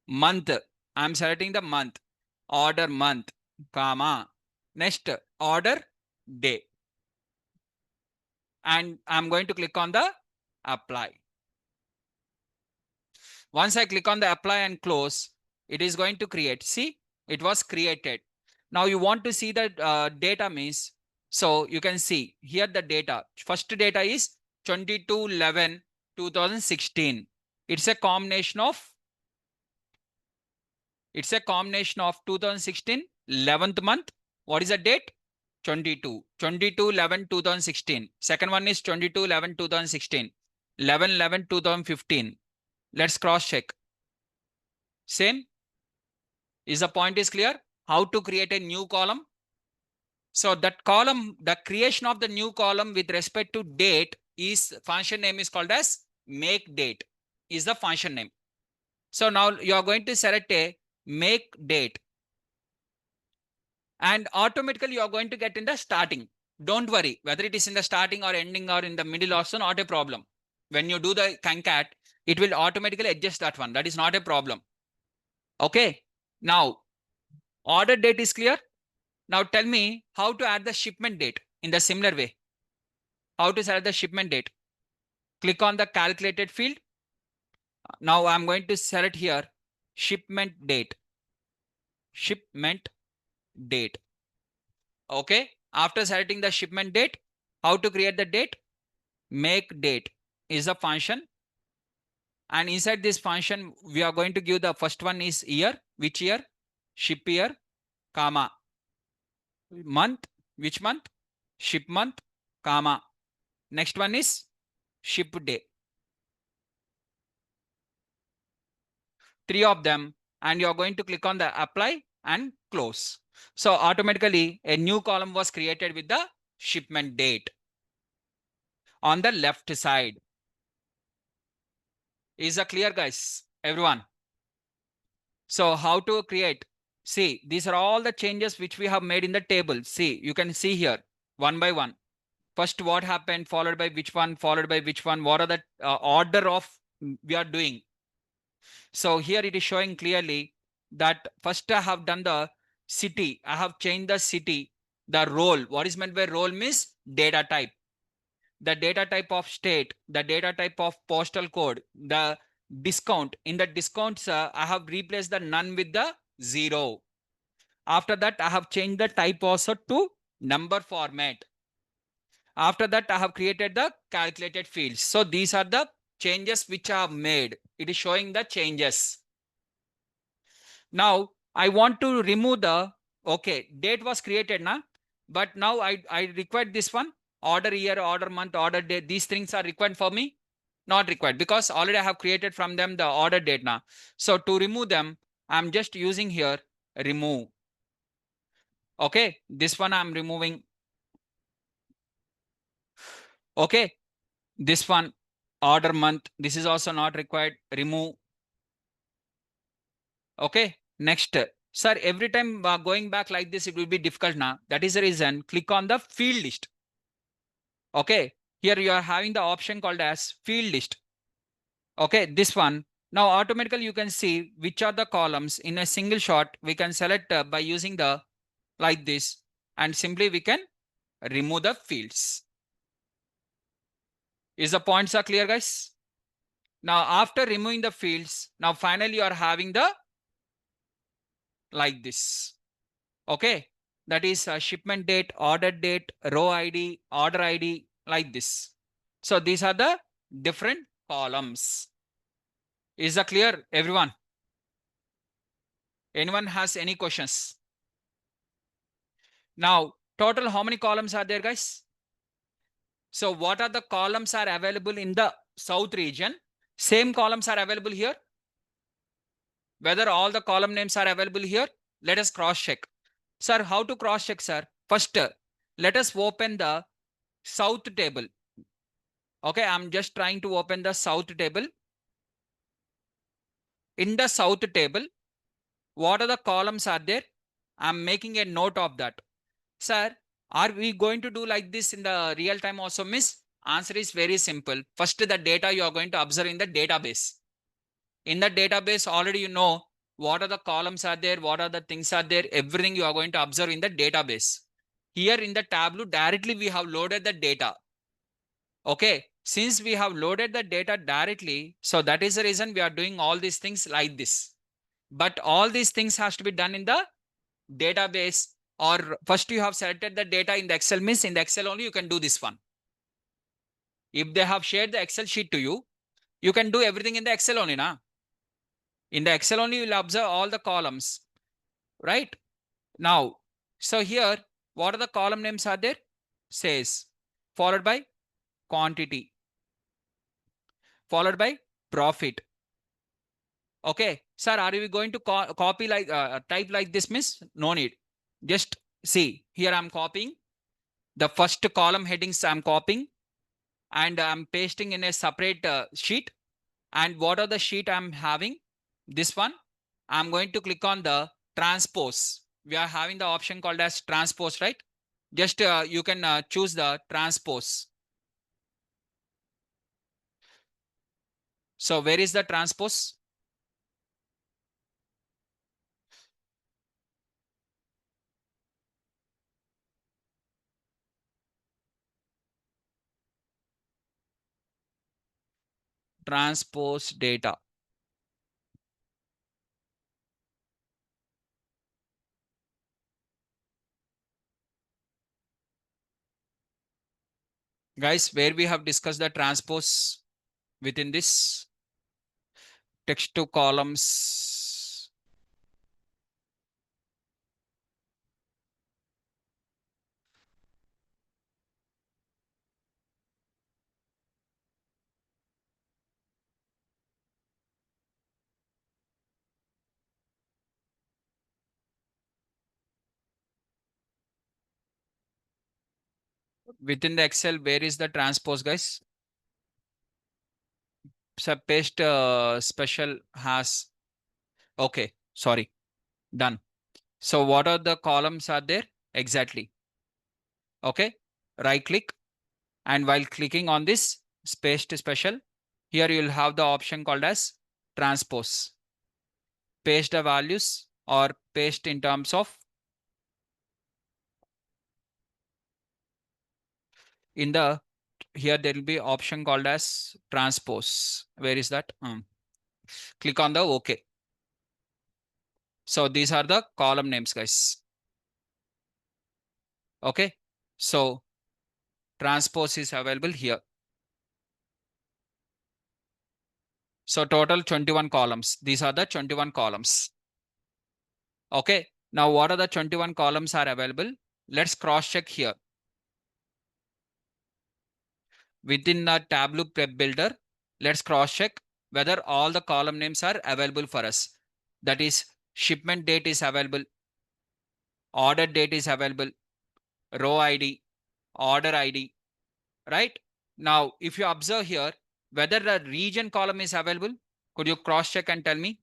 month. I'm selecting the month. Order month, comma. Next, order day. And I'm going to click on the apply. Once I click on the apply and close, it is going to create. See, it was created. Now you want to see the data means, so you can see here the data. First data is 22/11/2016. It's a combination of 2016 11th month. What is the date? 22/11/2016. Second one is 22/11/2016. 11/11/2015. Let's cross check. Same. Is the point is clear? How to create a new column? So that column, the creation of the new column with respect to date is function name is called as make date is the function name. So now you are going to select a make date. And automatically you are going to get in the starting. Don't worry whether it is in the starting or ending or in the middle also not a problem. When you do the concat, it will automatically adjust that one. That is not a problem. Okay. Now, order date is clear. Now tell me how to add the shipment date in the similar way. How to select the shipment date? Click on the calculated field. Now I'm going to select here shipment date. Shipment date. Okay. After selecting the shipment date, how to create the date? Make date is a function. And inside this function, we are going to give the first one is year. Which year? Ship year, comma. Month. Which month? Ship month, comma. Next one is ship day. 3 of them. And you are going to click on the apply and close. So automatically a new column was created with the shipment date. On the left side. Is that clear, guys? Everyone? So how to create? See, these are all the changes which we have made in the table. See, you can see here one by one. First, what happened, followed by which one, followed by which one, what are the order of we are doing. So here it is showing clearly that first I have done the city. I have changed the city, the role. What is meant by role means data type. The data type of state, the data type of postal code, the discount. In the discounts, I have replaced the none with the 0. After that, I have changed the type also to number format. After that, I have created the calculated fields. So these are the changes which I have made. It is showing the changes. Now, I want to remove the, okay, date was created now, but now I require this one. Order year, order month, order day. These things are required for me. Not required because already I have created from them the order date now. So to remove them, I'm just using here remove. Okay, this one I'm removing. Okay, this one order month, this is also not required, remove. Okay, next. Sir, every time going back like this, it will be difficult now. That is the reason, click on the field list. Okay, here you are having the option called as field list. Okay, this one. Now automatically you can see which are the columns in a single shot. We can select by using the like this, and simply we can remove the fields. Is the points are clear, guys? Now after removing the fields, now finally you are having the like this. Okay, that is shipment date, order date, row ID, order ID, like this. So these are the different columns. Is that clear, everyone? Anyone has any questions? Now, total how many columns are there, guys? So what are the columns are available in the south region? Same columns are available here. Whether all the column names are available here, let us cross check. Sir, how to cross check, sir? First, let us open the south table. Okay, I'm just trying to open the south table. In the south table, what are the columns are there? I'm making a note of that. Sir, are we going to do like this in the real time also, miss? Answer is very simple. First, the data you are going to observe in the database. In the database, already you know what are the columns are there, what are the things are there, everything you are going to observe in the database. Here in the Tableau, directly we have loaded the data. Okay, since we have loaded the data directly, so that is the reason we are doing all these things like this. But all these things has to be done in the database, or first you have selected the data in the Excel, means in the Excel only you can do this one. If they have shared the Excel sheet to you, you can do everything in the Excel only, na? In the Excel only you will observe all the columns, right? Now, so here, what are the column names are there? Says, followed by quantity, followed by profit. Okay, sir, are we going to copy like type like this, miss? No need. Just see here, I'm copying the first column headings, I'm copying and I'm pasting in a separate sheet. And what are the sheet I'm having? This one. I'm going to click on the transpose. We are having the option called as transpose, right? Just you can choose the transpose. So where is the transpose? Transpose data. Guys, where we have discussed the transpose within this text to columns. Within the Excel, where is the transpose, guys? So paste special has. Okay, sorry, done. So what are the columns are there? Exactly. Okay, right click, and while clicking on this paste special, here you will have the option called as transpose. Paste the values or paste in terms of in the here there will be option called as transpose. Where is that? Click on the OK. So these are the column names, guys. Okay, so transpose is available here. So total 21 columns. These are the 21 columns. Okay, now what are the 21 columns are available? Let's cross check here. Within the Tableau Prep Builder, Let's cross check whether all the column names are available for us. That is, shipment date is available, order date is available, row ID, order ID, right? Now, if you observe here, whether the region column is available, could you cross check and tell me?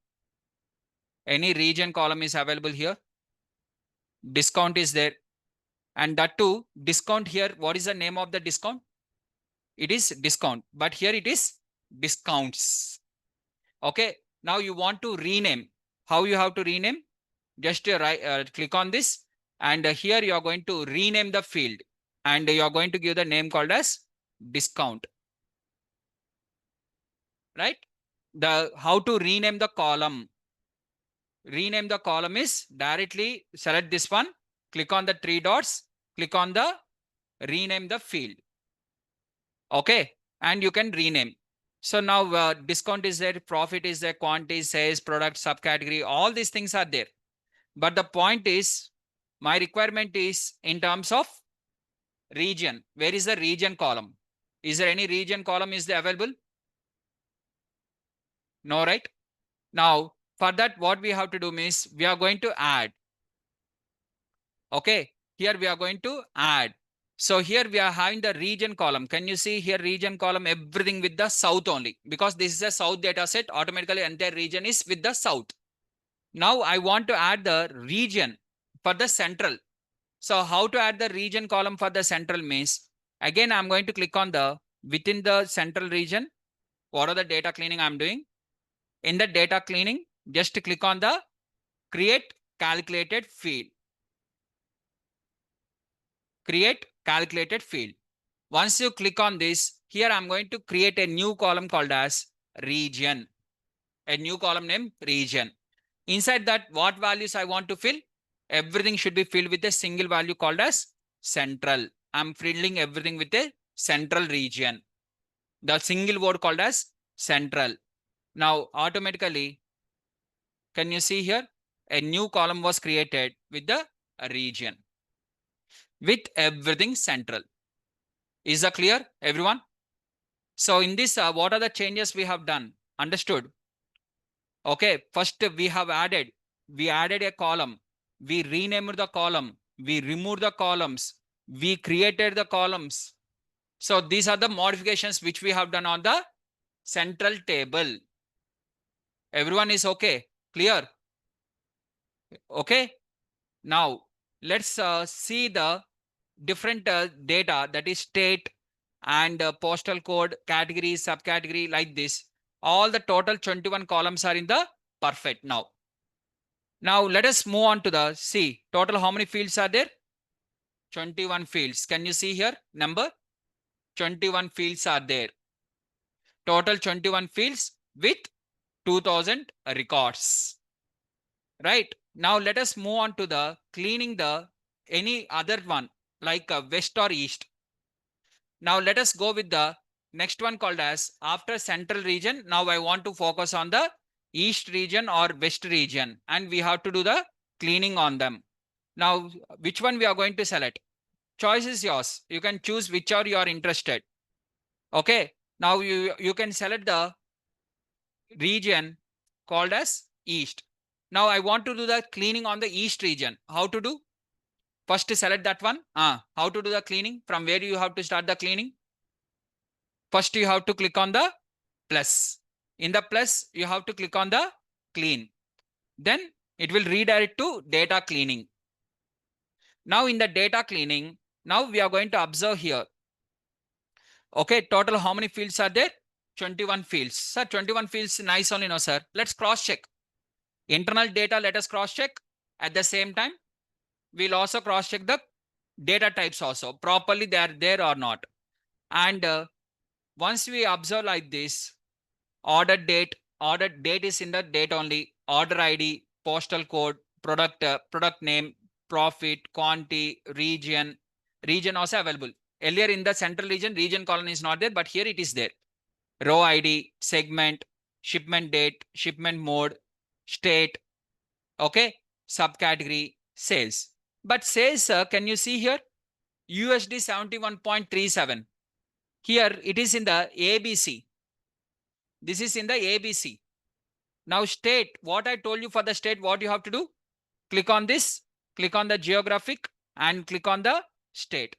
Any region column is available here? Discount is there. And that too, discount here, what is the name of the discount? It is discount, but here it is discounts. Okay, now you want to rename. How you have to rename? Just click on this, and here you are going to rename the field, and you are going to give the name called as discount, right? The how to rename the column. Rename the column is directly select this one, click on the three dots, click on the rename the field. Okay, and you can rename. So now discount is there, profit is there, quantity, sales, product, subcategory, all these things are there. But the point is, my requirement is in terms of region. Where is the region column? Is there any region column is there available? No, right? Now, for that, what we have to do is we are going to add. Okay, here we are going to add. So here we are having the region column. Can you see here region column, everything with the south only? Because this is a south data set, automatically entire region is with the south. Now I want to add the region for the central. So how to add the region column for the central means, again, I'm going to click on the within the central region. What are the data cleaning I'm doing? In the data cleaning, just click on the create calculated field. Create calculated field. Once you click on this, here I'm going to create a new column called as region. A new column named region. Inside that, what values I want to fill? Everything should be filled with a single value called as central. I'm filling everything with a central region. The single word called as central. Now, automatically, can you see here? A new column was created with the region. With everything central. Is that clear, everyone? So in this, what are the changes we have done? Understood? Okay, first we added a column. We renamed the column. We removed the columns. We created the columns. So these are the modifications which we have done on the central table. Everyone is okay? Clear? Okay. Now let's see the different data, that is state and postal code, category, subcategory, like this. All the total 21 columns are in the perfect now. Now let us move on to the C. Total how many fields are there? 21 fields. Can you see here number? 21 fields are there. Total 21 fields with 2000 records. Right. Now let us move on to the cleaning the any other one like west or east. Now let us go with the next one called as after central region. Now I want to focus on the east region or west region, and we have to do the cleaning on them. Now, which one we are going to select? Choice is yours. You can choose whichever you are interested. Okay. Now you can select the region called as east. Now I want to do the cleaning on the east region. How to do? First select that one. How to do the cleaning? From where you have to start the cleaning? First you have to click on the plus. In the plus, you have to click on the clean. Then it will redirect to data cleaning. Now in the data cleaning, now we are going to observe here. Okay, total how many fields are there? 21 fields. Sir, 21 fields, nice only, no sir. Let's cross check. Internal data, let us cross check. At the same time, we'll also cross check the data types also. Properly they are there or not. And once we observe like this, order date is in the date only, order ID, postal code, product name, profit, quantity, region also available. Earlier in the central region column is not there, but here it is there. Row ID, segment, shipment date, shipment mode, state, okay, subcategory, sales. But sales, can you see here? USD 71.37. Here it is in the ABC. This is in the ABC. Now state, what I told you for the state, what you have to do? Click on this, click on the geographic and click on the state.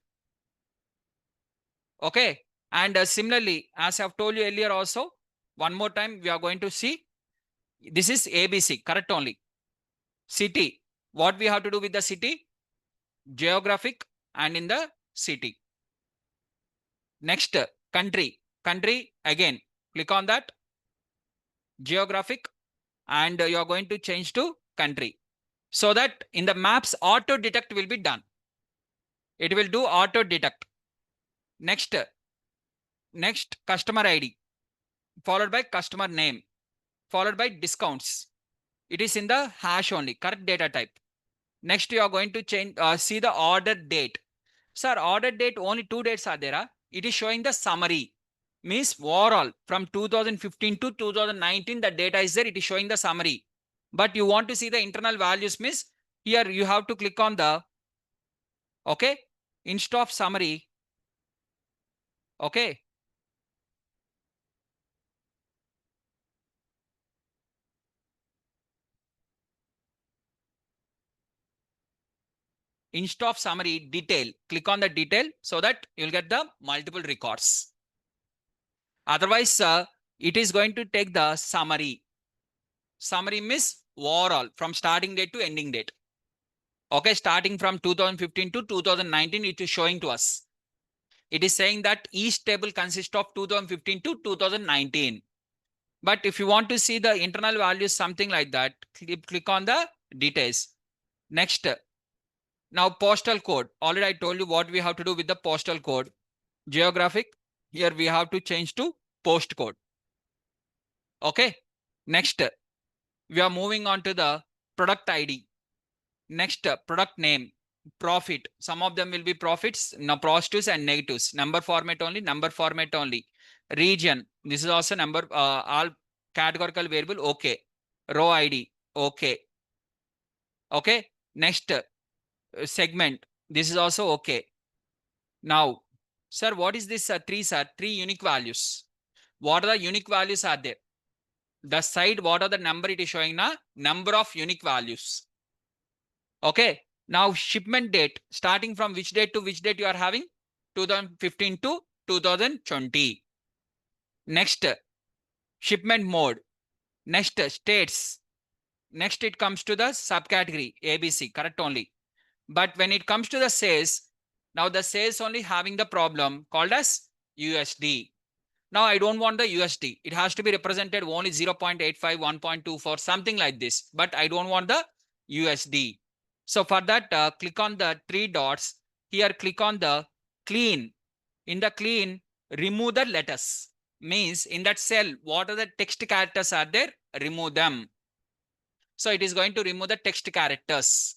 Okay. And similarly, as I've told you earlier also, one more time, we are going to see. This is ABC, correct only. City. What we have to do with the city? Geographic and in the city. Next, country. Country again. Click on that. Geographic and you are going to change to country. So that in the maps, auto detect will be done. It will do auto detect. Next, customer ID, followed by customer name, followed by discounts. It is in the hash only, correct data type. Next, you are going to change, see the order date. Sir, order date, only 2 dates are there. It is showing the summary. Means overall, from 2015 to 2019, the data is there. It is showing the summary. But you want to see the internal values, means here you have to click on the, okay, instead of summary, okay. Instead of summary, detail, click on the detail so that you'll get the multiple records. Otherwise, it is going to take the summary. Summary means overall from starting date to ending date. Okay, starting from 2015 to 2019, it is showing to us. It is saying that each table consists of 2015 to 2019. But if you want to see the internal values, something like that, click on the details. Next, now postal code. Already I told you what we have to do with the postal code. Geographic, here we have to change to postcode. Okay. Next, we are moving on to the product ID. Next, product name, profit. Some of them will be profits, no positives and negatives. Number format only, number format only. Region, this is also number, all categorical variable, okay. Row ID, okay. Okay. Next, segment, this is also okay. Now, sir, what is this three, sir? 3 unique values. What are the unique values are there? The side, what are the number it is showing now? Number of unique values. Okay. Now shipment date, starting from which date to which date you are having? 2015 to 2020. Next, shipment mode. Next, states. Next, it comes to the subcategory ABC, correct only. But when it comes to the sales, now the sales only having the problem called as USD. Now I don't want the USD. It has to be represented only 0.85, 1.24, something like this. But I don't want the USD. So for that, click on the 3 dots. Here, click on the clean. In the clean, remove the letters. Means in that cell, what are the text characters are there? Remove them. So it is going to remove the text characters.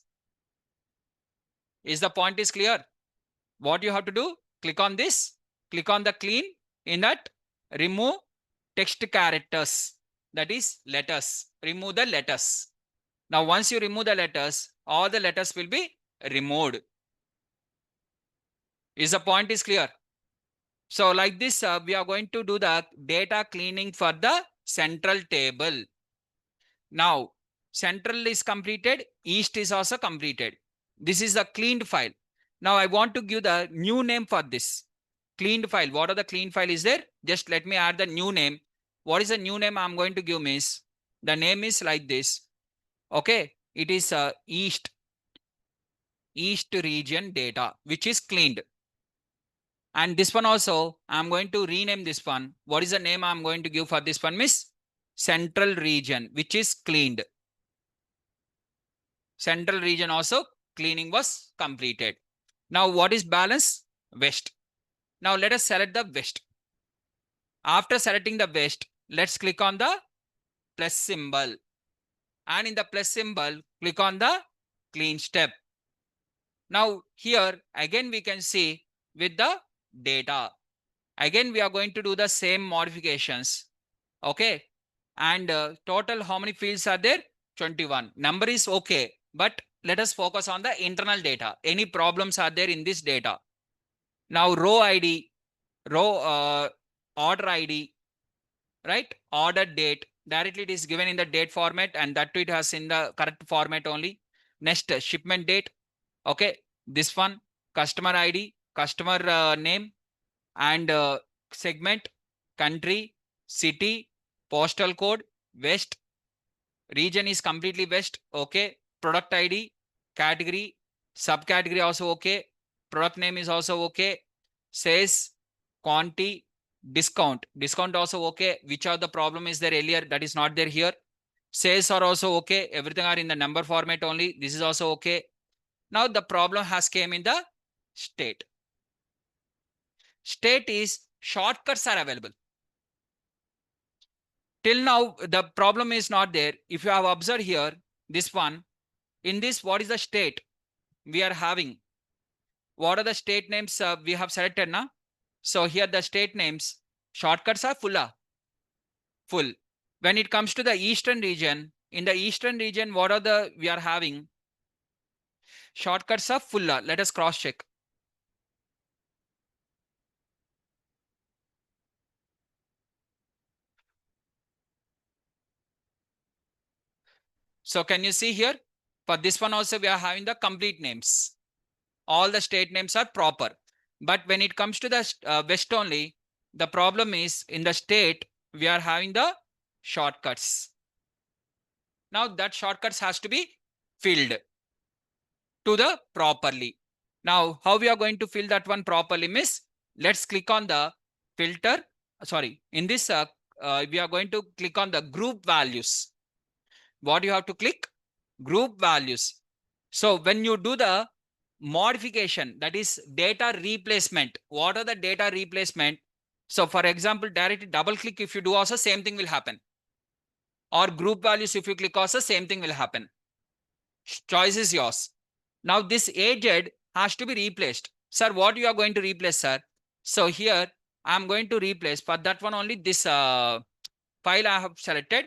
Is the point is clear? What you have to do? Click on this. Click on the clean. In that, remove text characters. That is letters. Remove the letters. Now, once you remove the letters, all the letters will be removed. Is the point is clear? So like this, we are going to do the data cleaning for the central table. Now, central is completed. East is also completed. This is a cleaned file. Now I want to give the new name for this cleaned file. What are the clean file is there? Just let me add the new name. What is the new name I'm going to give means? The name is like this. Okay. It is East region data, which is cleaned. And this one also, I'm going to rename this one. What is the name I'm going to give for this one, miss? Central region, which is cleaned. Central region also cleaning was completed. Now what is balance? West. Now let us select the west. After selecting the west, let's click on the plus symbol. And in the plus symbol, click on the clean step. Now here again we can see with the data. Again we are going to do the same modifications. Okay. And total how many fields are there? 21. Number is okay. But let us focus on the internal data. Any problems are there in this data? Now row ID, row order ID, right? Order date. Directly it is given in the date format, and that too it has in the correct format only. Next, shipment date. Okay, this one, customer ID, customer name, and segment, country, city, postal code, west, region is completely west. Okay, product ID, category, subcategory also okay, product name is also okay, says, quantity, discount also okay. Which are the problem is there earlier, that is not there here. Sales are also okay, everything are in the number format only, this is also okay. Now the problem has came in the state. State is shortcuts are available. Till now the problem is not there. If you have observed here, this one, in this, what is the state we are having? What are the state names we have selected now? So here the state names, shortcuts are full. When it comes to the eastern region, in the eastern region, what are the we are having? Shortcuts are full. Let us cross check. So can you see here? For this one also we are having the complete names. All the state names are proper. But when it comes to the west only, the problem is in the state we are having the shortcuts. Now that shortcuts has to be filled to the properly. Now how we are going to fill that one properly, miss? Let's click on the filter. Sorry, in this we are going to click on the group values. What you have to click? Group values. So when you do the modification, that is data replacement. What are the data replacement? So for example, directly double click if you do also, same thing will happen. Or group values if you click also, same thing will happen. Choice is yours. Now this aged has to be replaced. Sir, what you are going to replace, sir? So here I am going to replace for that one only this file I have selected.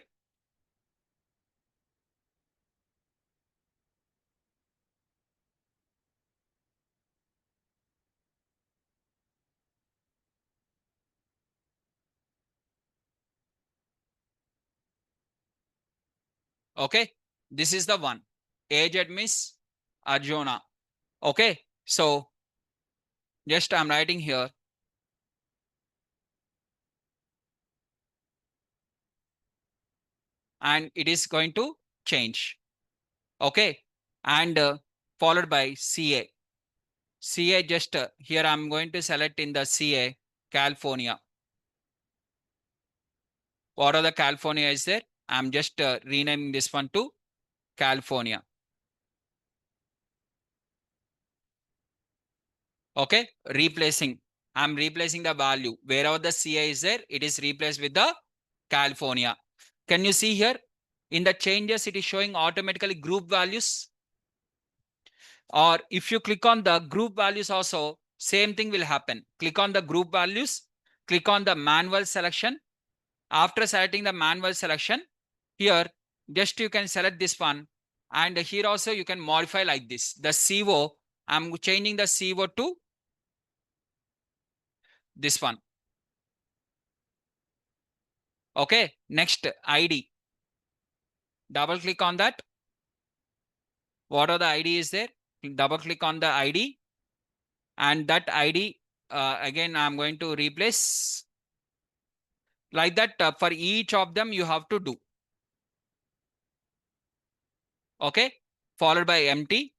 Okay, this is the one. Aged Miss Arjuna. Okay, so just I'm writing here. And it is going to change. Okay, and followed by CA. CA just here I'm going to select in the CA California. What are the California is there? I'm just renaming this one to California. Okay, replacing. I'm replacing the value. Wherever the CA is there, it is replaced with the California. Can you see here? In the changes, it is showing automatically group values. Or if you click on the group values also, same thing will happen. Click on the group values, click on the manual selection. After selecting the manual selection, here just you can select this one, and here also you can modify like this. The CO, I'm changing the CO to this one. Okay, next ID. Double click on that. What are the ID is there? Double click on the ID, and that ID again I'm going to replace like that. For each of them you have to do. Okay, followed by empty.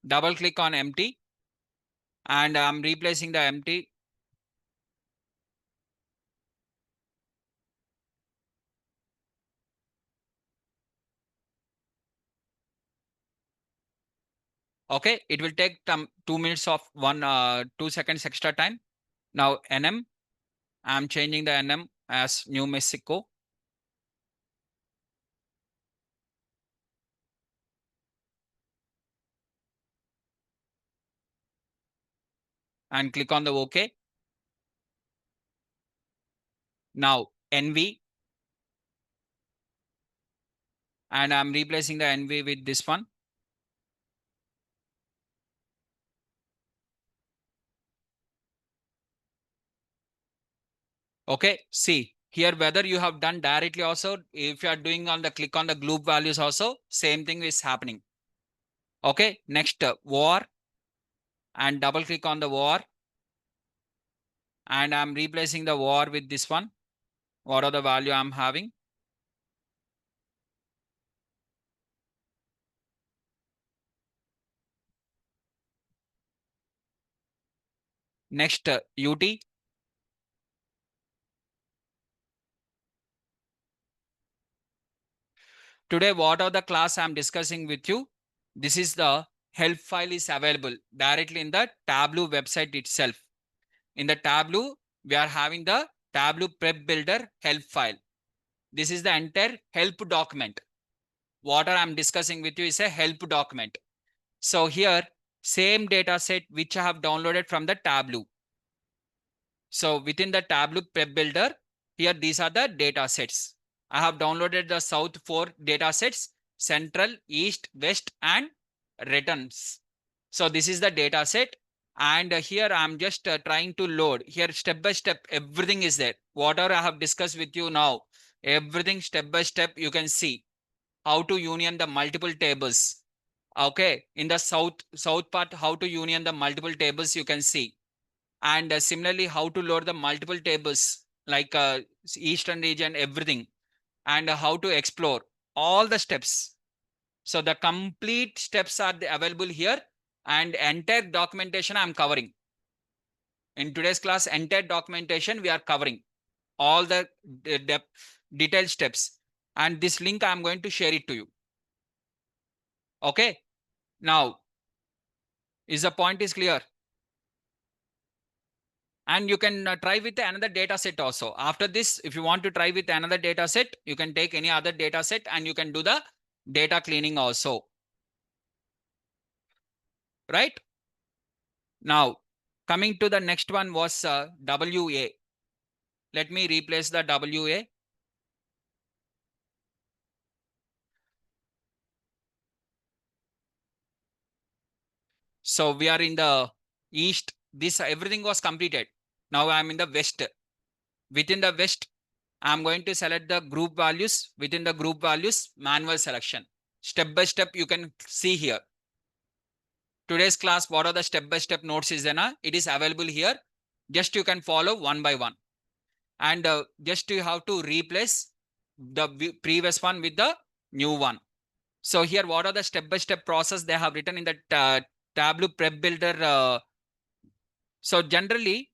Double click on empty, and I'm replacing the empty. Okay, it will take 2 minutes of 2 seconds extra time. Now NM, I'm changing the NM as New Mexico. And click on the OK. Now NV, and I'm replacing the NV with this one. Okay, see here whether you have done directly also, if you are doing on the click on the group values also, same thing is happening. Okay, next var, and double click on the var, and I'm replacing the var with this one. What are the value I'm having? Next ut. Today, what are the class I'm discussing with you? This is the help file is available directly in the Tableau website itself. In the Tableau, we are having the Tableau Prep Builder help file. This is the entire help document. What I'm discussing with you is a help document. So here, same data set which I have downloaded from the Tableau. So within the Tableau Prep Builder, here these are the data sets. I have downloaded the South 4 data sets, Central, East, West, and returns. So this is the data set. And here I'm just trying to load. Here step by step, everything is there. Whatever I have discussed with you now, everything step by step you can see. How to union the multiple tables. Okay, in the south part, how to union the multiple tables you can see. And similarly, how to load the multiple tables like eastern region, everything, and how to explore all the steps. So the complete steps are available here, and entire documentation I'm covering. In today's class, entire documentation we are covering all the detailed steps. And this link I'm going to share it to you. Okay. Now, is the point is clear? And you can try with another data set also. After this, if you want to try with another data set, you can take any other data set and you can do the data cleaning also. Right? Now, coming to the next one was WA. Let me replace the WA. So we are in the east. This everything was completed. Now I'm in the west. Within the west, I'm going to select the group values. Within the group values, manual selection. Step by step, you can see here. Today's class, what are the step-by-step notes is there? It is available here. Just you can follow one by one. And just you have to replace the previous one with the new one. So here, what are the step-by-step process they have written in the Tableau Prep Builder. So generally,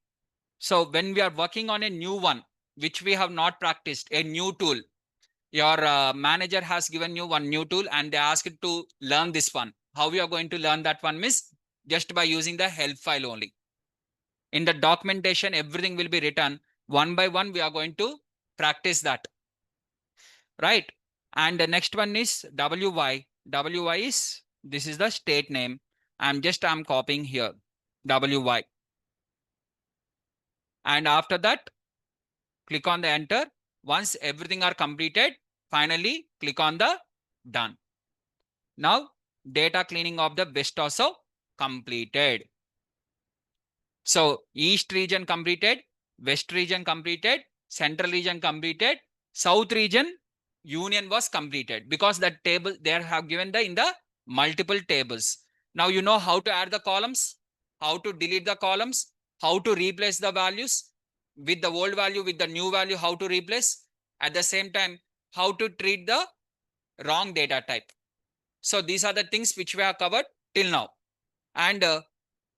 so when we are working on a new one, which we have not practiced, a new tool, your manager has given you one new tool and they ask you to learn this one. How you are going to learn that one, miss? Just by using the help file only. In the documentation, everything will be written one by one. We are going to practice that. Right. And the next one is WY. WY is, this is the state name. I'm copying here. WY. And after that, click on the enter. Once everything are completed, finally click on the done. Now, data cleaning of the west also completed. So, east region completed, west region completed, central region completed, south region union was completed because that table they have given the in the multiple tables. Now you know how to add the columns, how to delete the columns, how to replace the values with the old value with the new value, how to replace. At the same time, how to treat the wrong data type. So these are the things which we have covered till now. And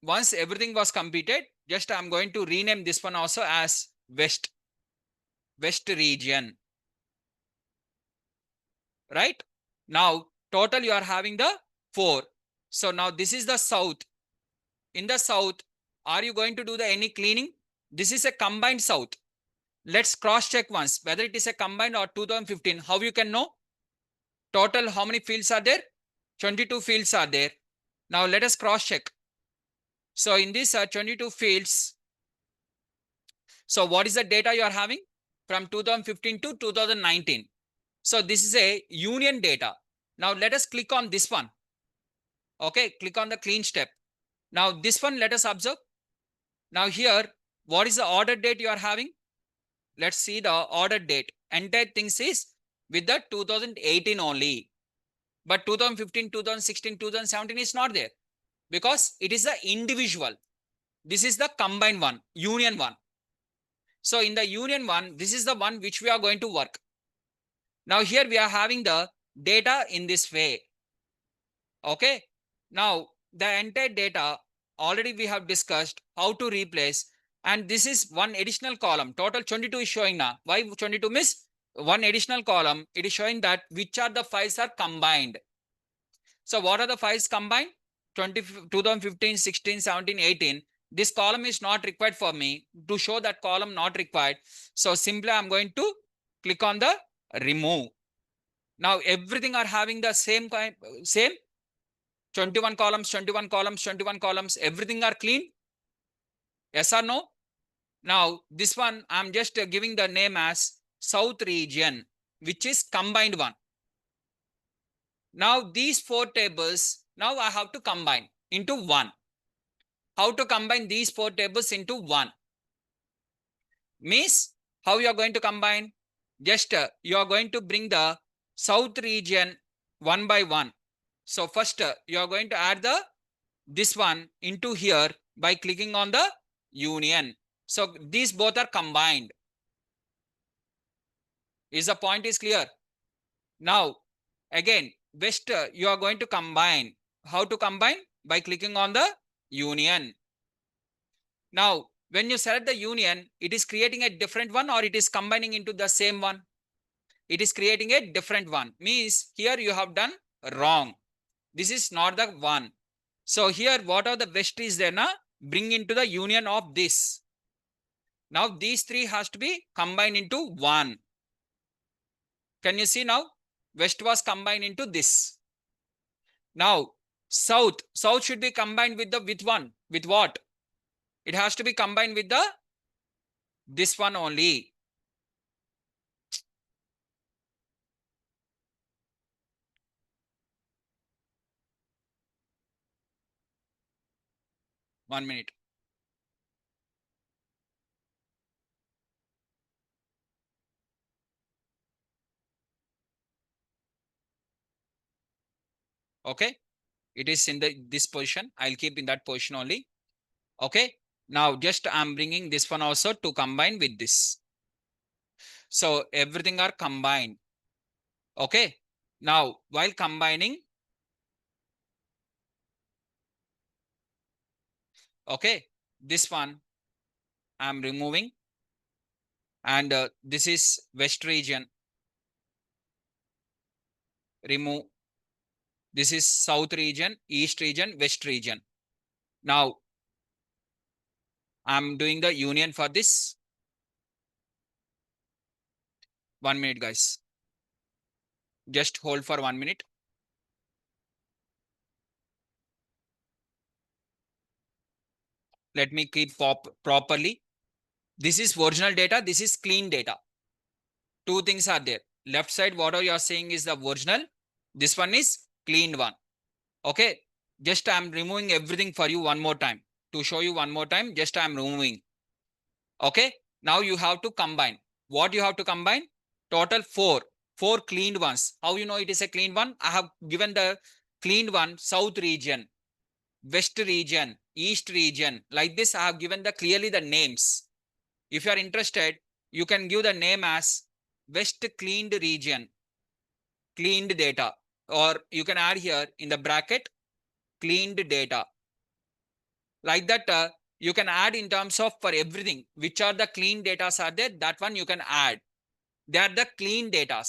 once everything was completed, just I'm going to rename this one also as West region. Right? Now, total you are having the 4. So now this is the south. In the south, are you going to do the any cleaning? This is a combined south. Let's cross check once whether it is a combined or 2015. How you can know? Total, how many fields are there? 22 fields are there. Now let us cross check. So in this 22 fields, so what is the data you are having? From 2015 to 2019. So this is a union data. Now let us click on this one. Okay, click on the clean step. Now this one, let us observe. Now here, what is the order date you are having? let's see the order date. Entire things is with the 2018 only. But 2015, 2016, 2017 is not there because it is the individual. This is the combined one, union one. So in the union one, this is the one which we are going to work. Now here we are having the data in this way. Okay. Now the entire data already we have discussed how to replace, and this is one additional column. Total 22 is showing now. Why 22 miss? One additional column. It is showing that which are the files are combined. So what are the files combined? 2015, 16, 17, 18. This column is not required for me to show that column not required. So simply I'm going to click on the remove. Now everything are having the same 21 columns, 21 columns, 21 columns. Everything are clean. Yes or no? Now this one I'm just giving the name as South region, which is combined one. Now these 4 tables, now I have to combine into one. How to combine these 4 tables into one? Means how you are going to combine? Just you are going to bring the South region one by one. So first you are going to add this one into here by clicking on the union. So these both are combined. Is the point is clear? Now again, West you are going to combine. How to combine? By clicking on the union. Now when you select the union, it is creating a different one or it is combining into the same one? It is creating a different one. Means here you have done wrong. This is not the one. So here what are the West is there now? Bring into the union of this. Now these 3 has to be combined into one. Can you see now? West was combined into this. Now South should be combined with the with one. With what? It has to be combined with the this one only. One minute. Okay. It is in this position. I'll keep in that position only. Okay. Now just I'm bringing this one also to combine with this. So everything are combined. Okay. Now while combining, okay, this one I'm removing, and this is West region. Remove. This is South region, East region, West region. Now I'm doing the union for this. 1 minute, guys. Just hold for 1 minute. Let me keep properly. This is original data. This is clean data. 2 things are there. Left side, whatever you are saying is the original. This one is cleaned one. Okay. Just I'm removing everything for you one more time. To show you one more time, just I'm removing. Okay. Now you have to combine. What you have to combine? Total 4 cleaned ones. How you know it is a clean one? I have given the cleaned one South region, West region, East region. Like this, I have given the clearly the names. If you are interested, you can give the name as West cleaned region, cleaned data, or you can add here in the bracket cleaned data. Like that, you can add in terms of for everything, which are the clean data are there, that one you can add. They are the clean data.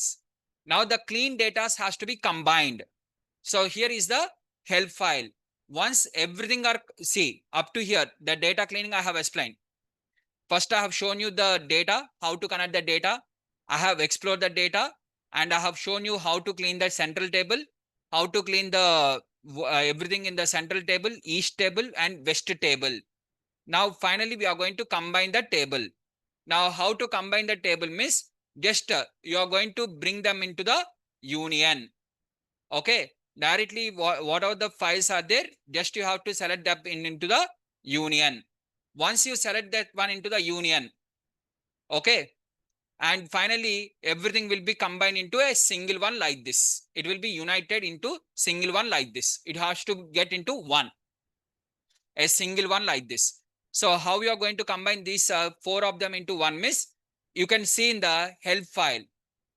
Now the clean data has to be combined. So here is the help file. Once everything are, see up to here, the data cleaning I have explained. First, I have shown you the data, how to connect the data. I have explored the data and I have shown you how to clean the central table, how to clean the everything in the central table, east table and west table. Now, finally, we are going to combine the table. Now, how to combine the table means just you are going to bring them into the union. Okay. Directly, whatever the files are there, just you have to select that into the union. Once you select that one into the union, okay, And finally, everything will be combined into a single one like this. It will be united into single one like this. It has to get into one, a single one like this. So how you are going to combine these four of them into one miss? You can see in the help file.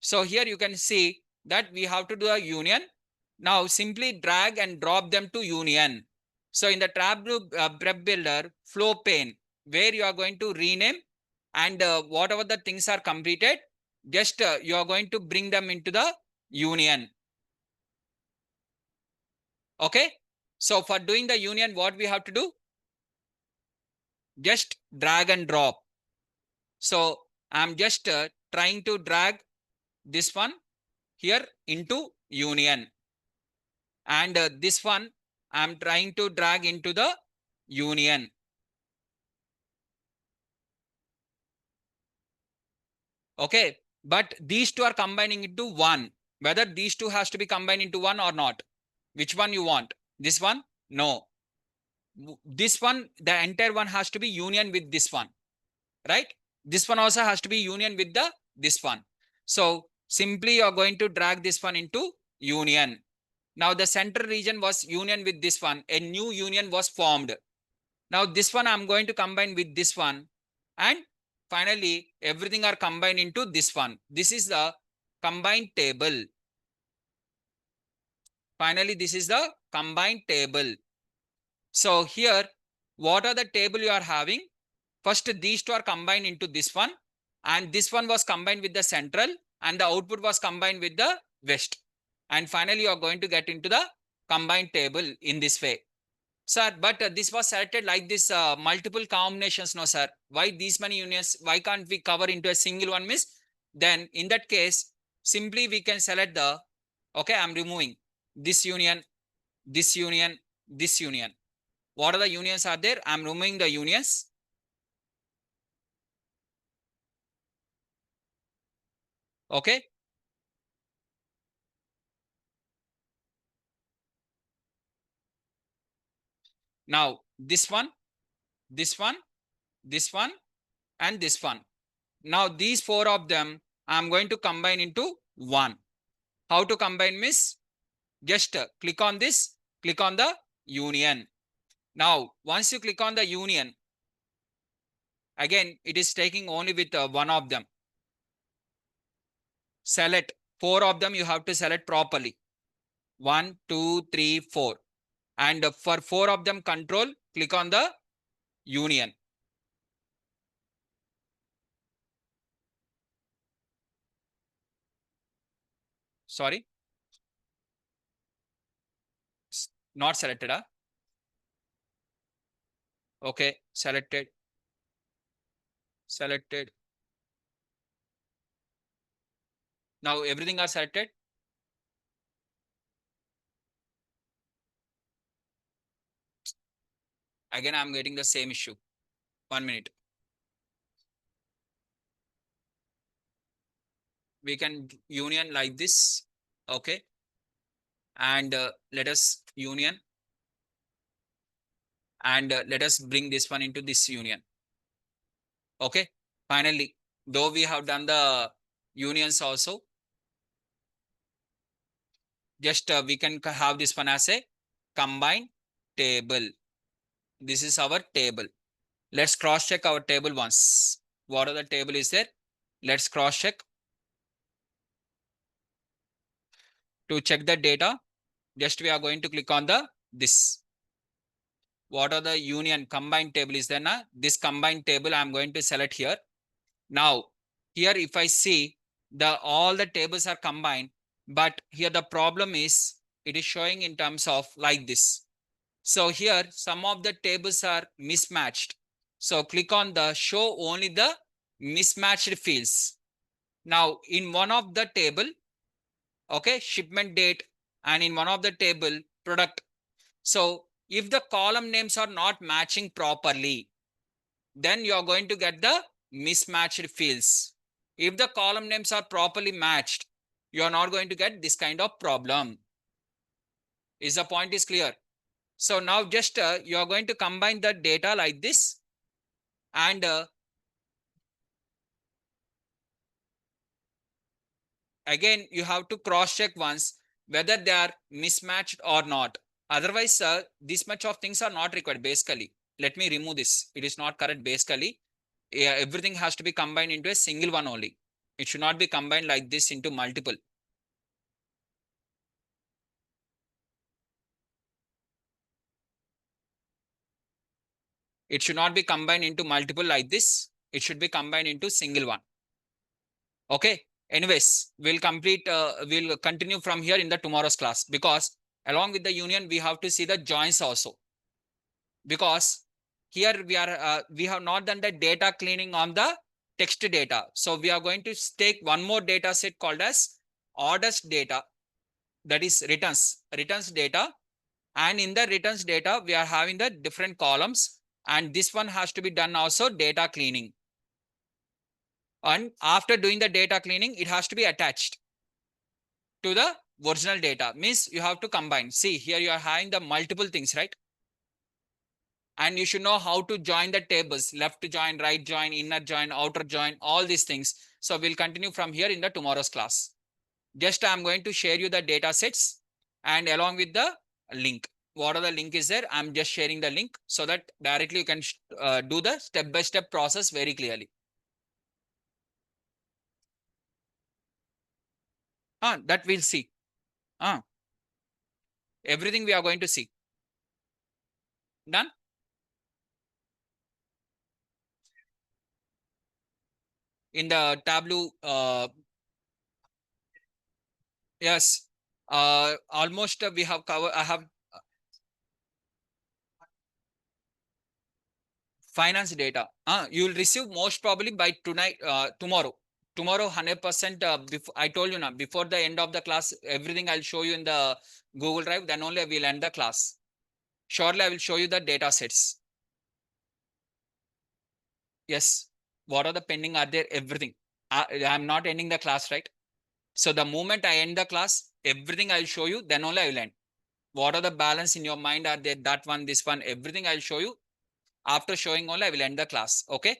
So here you can see that we have to do a union. Now simply drag and drop them to union. So in the tab group prep builder flow pane, where you are going to rename and whatever the things are completed, just you are going to bring them into the union. Okay. So for doing the union, what we have to do? Just drag and drop. So I'm just trying to drag this one here into union, and this one I'm trying to drag into the union. Okay, but these two are combining into one. Whether these two has to be combined into one or not, which one you want? This one? No. This one, the entire one has to be union with this one, right? This one also has to be union with the this one. So simply you're going to drag this one into union. Now the center region was union with this one. A new union was formed. Now this one I'm going to combine with this one, and finally everything are combined into this one. This is the combined table. Finally, this is the combined table. So here, what are the table you are having? First, these two are combined into this one, and this one was combined with the central, and the output was combined with the west. And finally, you are going to get into the combined table in this way. Sir, but this was selected like this, multiple combinations. No, sir. Why these many unions? Why can't we cover into a single one, miss? Then in that case, simply we can select the, okay, I'm removing this union, this union, this union. What are the unions are there? I'm removing the unions. Okay. Now this one, this one, this one, and this one. Now these four of them, I'm going to combine into one. How to combine, miss? Just click on this, click on the union. Now, once you click on the union, again, it is taking only with one of them. Select four of them, you have to select properly. 1, 2, 3, 4. And for four of them, control, click on the union. Sorry, not selected. Okay, selected, selected. Now everything are selected. Again, I'm getting the same issue. 1 minute. We can union like this. Okay. And let us union. And let us bring this one into this union. Okay. Finally, though we have done the unions also, just we can have this one as a combined table. This is our table. Let's cross check our table once. What are the table is there? Let's cross check. To check the data, just we are going to click on the this. What are the union combined table is there? Na? This combined table I'm going to select here. Now, here if I see all the tables are combined, but here the problem is it is showing in terms of like this. So here some of the tables are mismatched. So click on the show only the mismatched fields. Now in one of the table, okay, shipment date, and in one of the table product. So if the column names are not matching properly, then you are going to get the mismatched fields. If the column names are properly matched, you are not going to get this kind of problem. Is the point is clear? So now just you are going to combine the data like this, and again you have to cross check once whether they are mismatched or not. Otherwise, this much of things are not required basically. Let me remove this. It is not correct basically. Yeah, everything has to be combined into a single one only. It should not be combined like this into multiple. It should not be combined into multiple like this. It should be combined into single one. Okay. Anyways, we'll continue from here in the tomorrow's class, because along with the union, we have to see the joins also. Because here we have not done the data cleaning on the text data. So we are going to take one more data set called as orders data, that is returns data. And in the returns data, we are having the different columns, and this one has to be done also data cleaning. And after doing the data cleaning, it has to be attached to the original data. Means you have to combine. See, here you are having the multiple things, right? And you should know how to join the tables: left join, right join, inner join, outer join, all these things. So we'll continue from here in the tomorrow's class. Just I'm going to share you the data sets and along with the link. What are the link is there? I'm just sharing the link so that directly you can do the step-by-step process very clearly. That we'll see. Everything we are going to see. Done? In the Tableau, yes. Almost we have covered. I have finance data. You will receive most probably by tonight, tomorrow. Tomorrow, 100%. Before I told you now, before the end of the class, everything I'll show you in the Google Drive. Then only I will end the class. Shortly, I will show you the data sets. Yes. What are the pending? Are there everything? I'm not ending the class, right? So the moment I end the class, everything I'll show you. Then only I will end. What are the balance in your mind? Are there that one, this one, everything I'll show you. After showing only, I will end the class. Okay.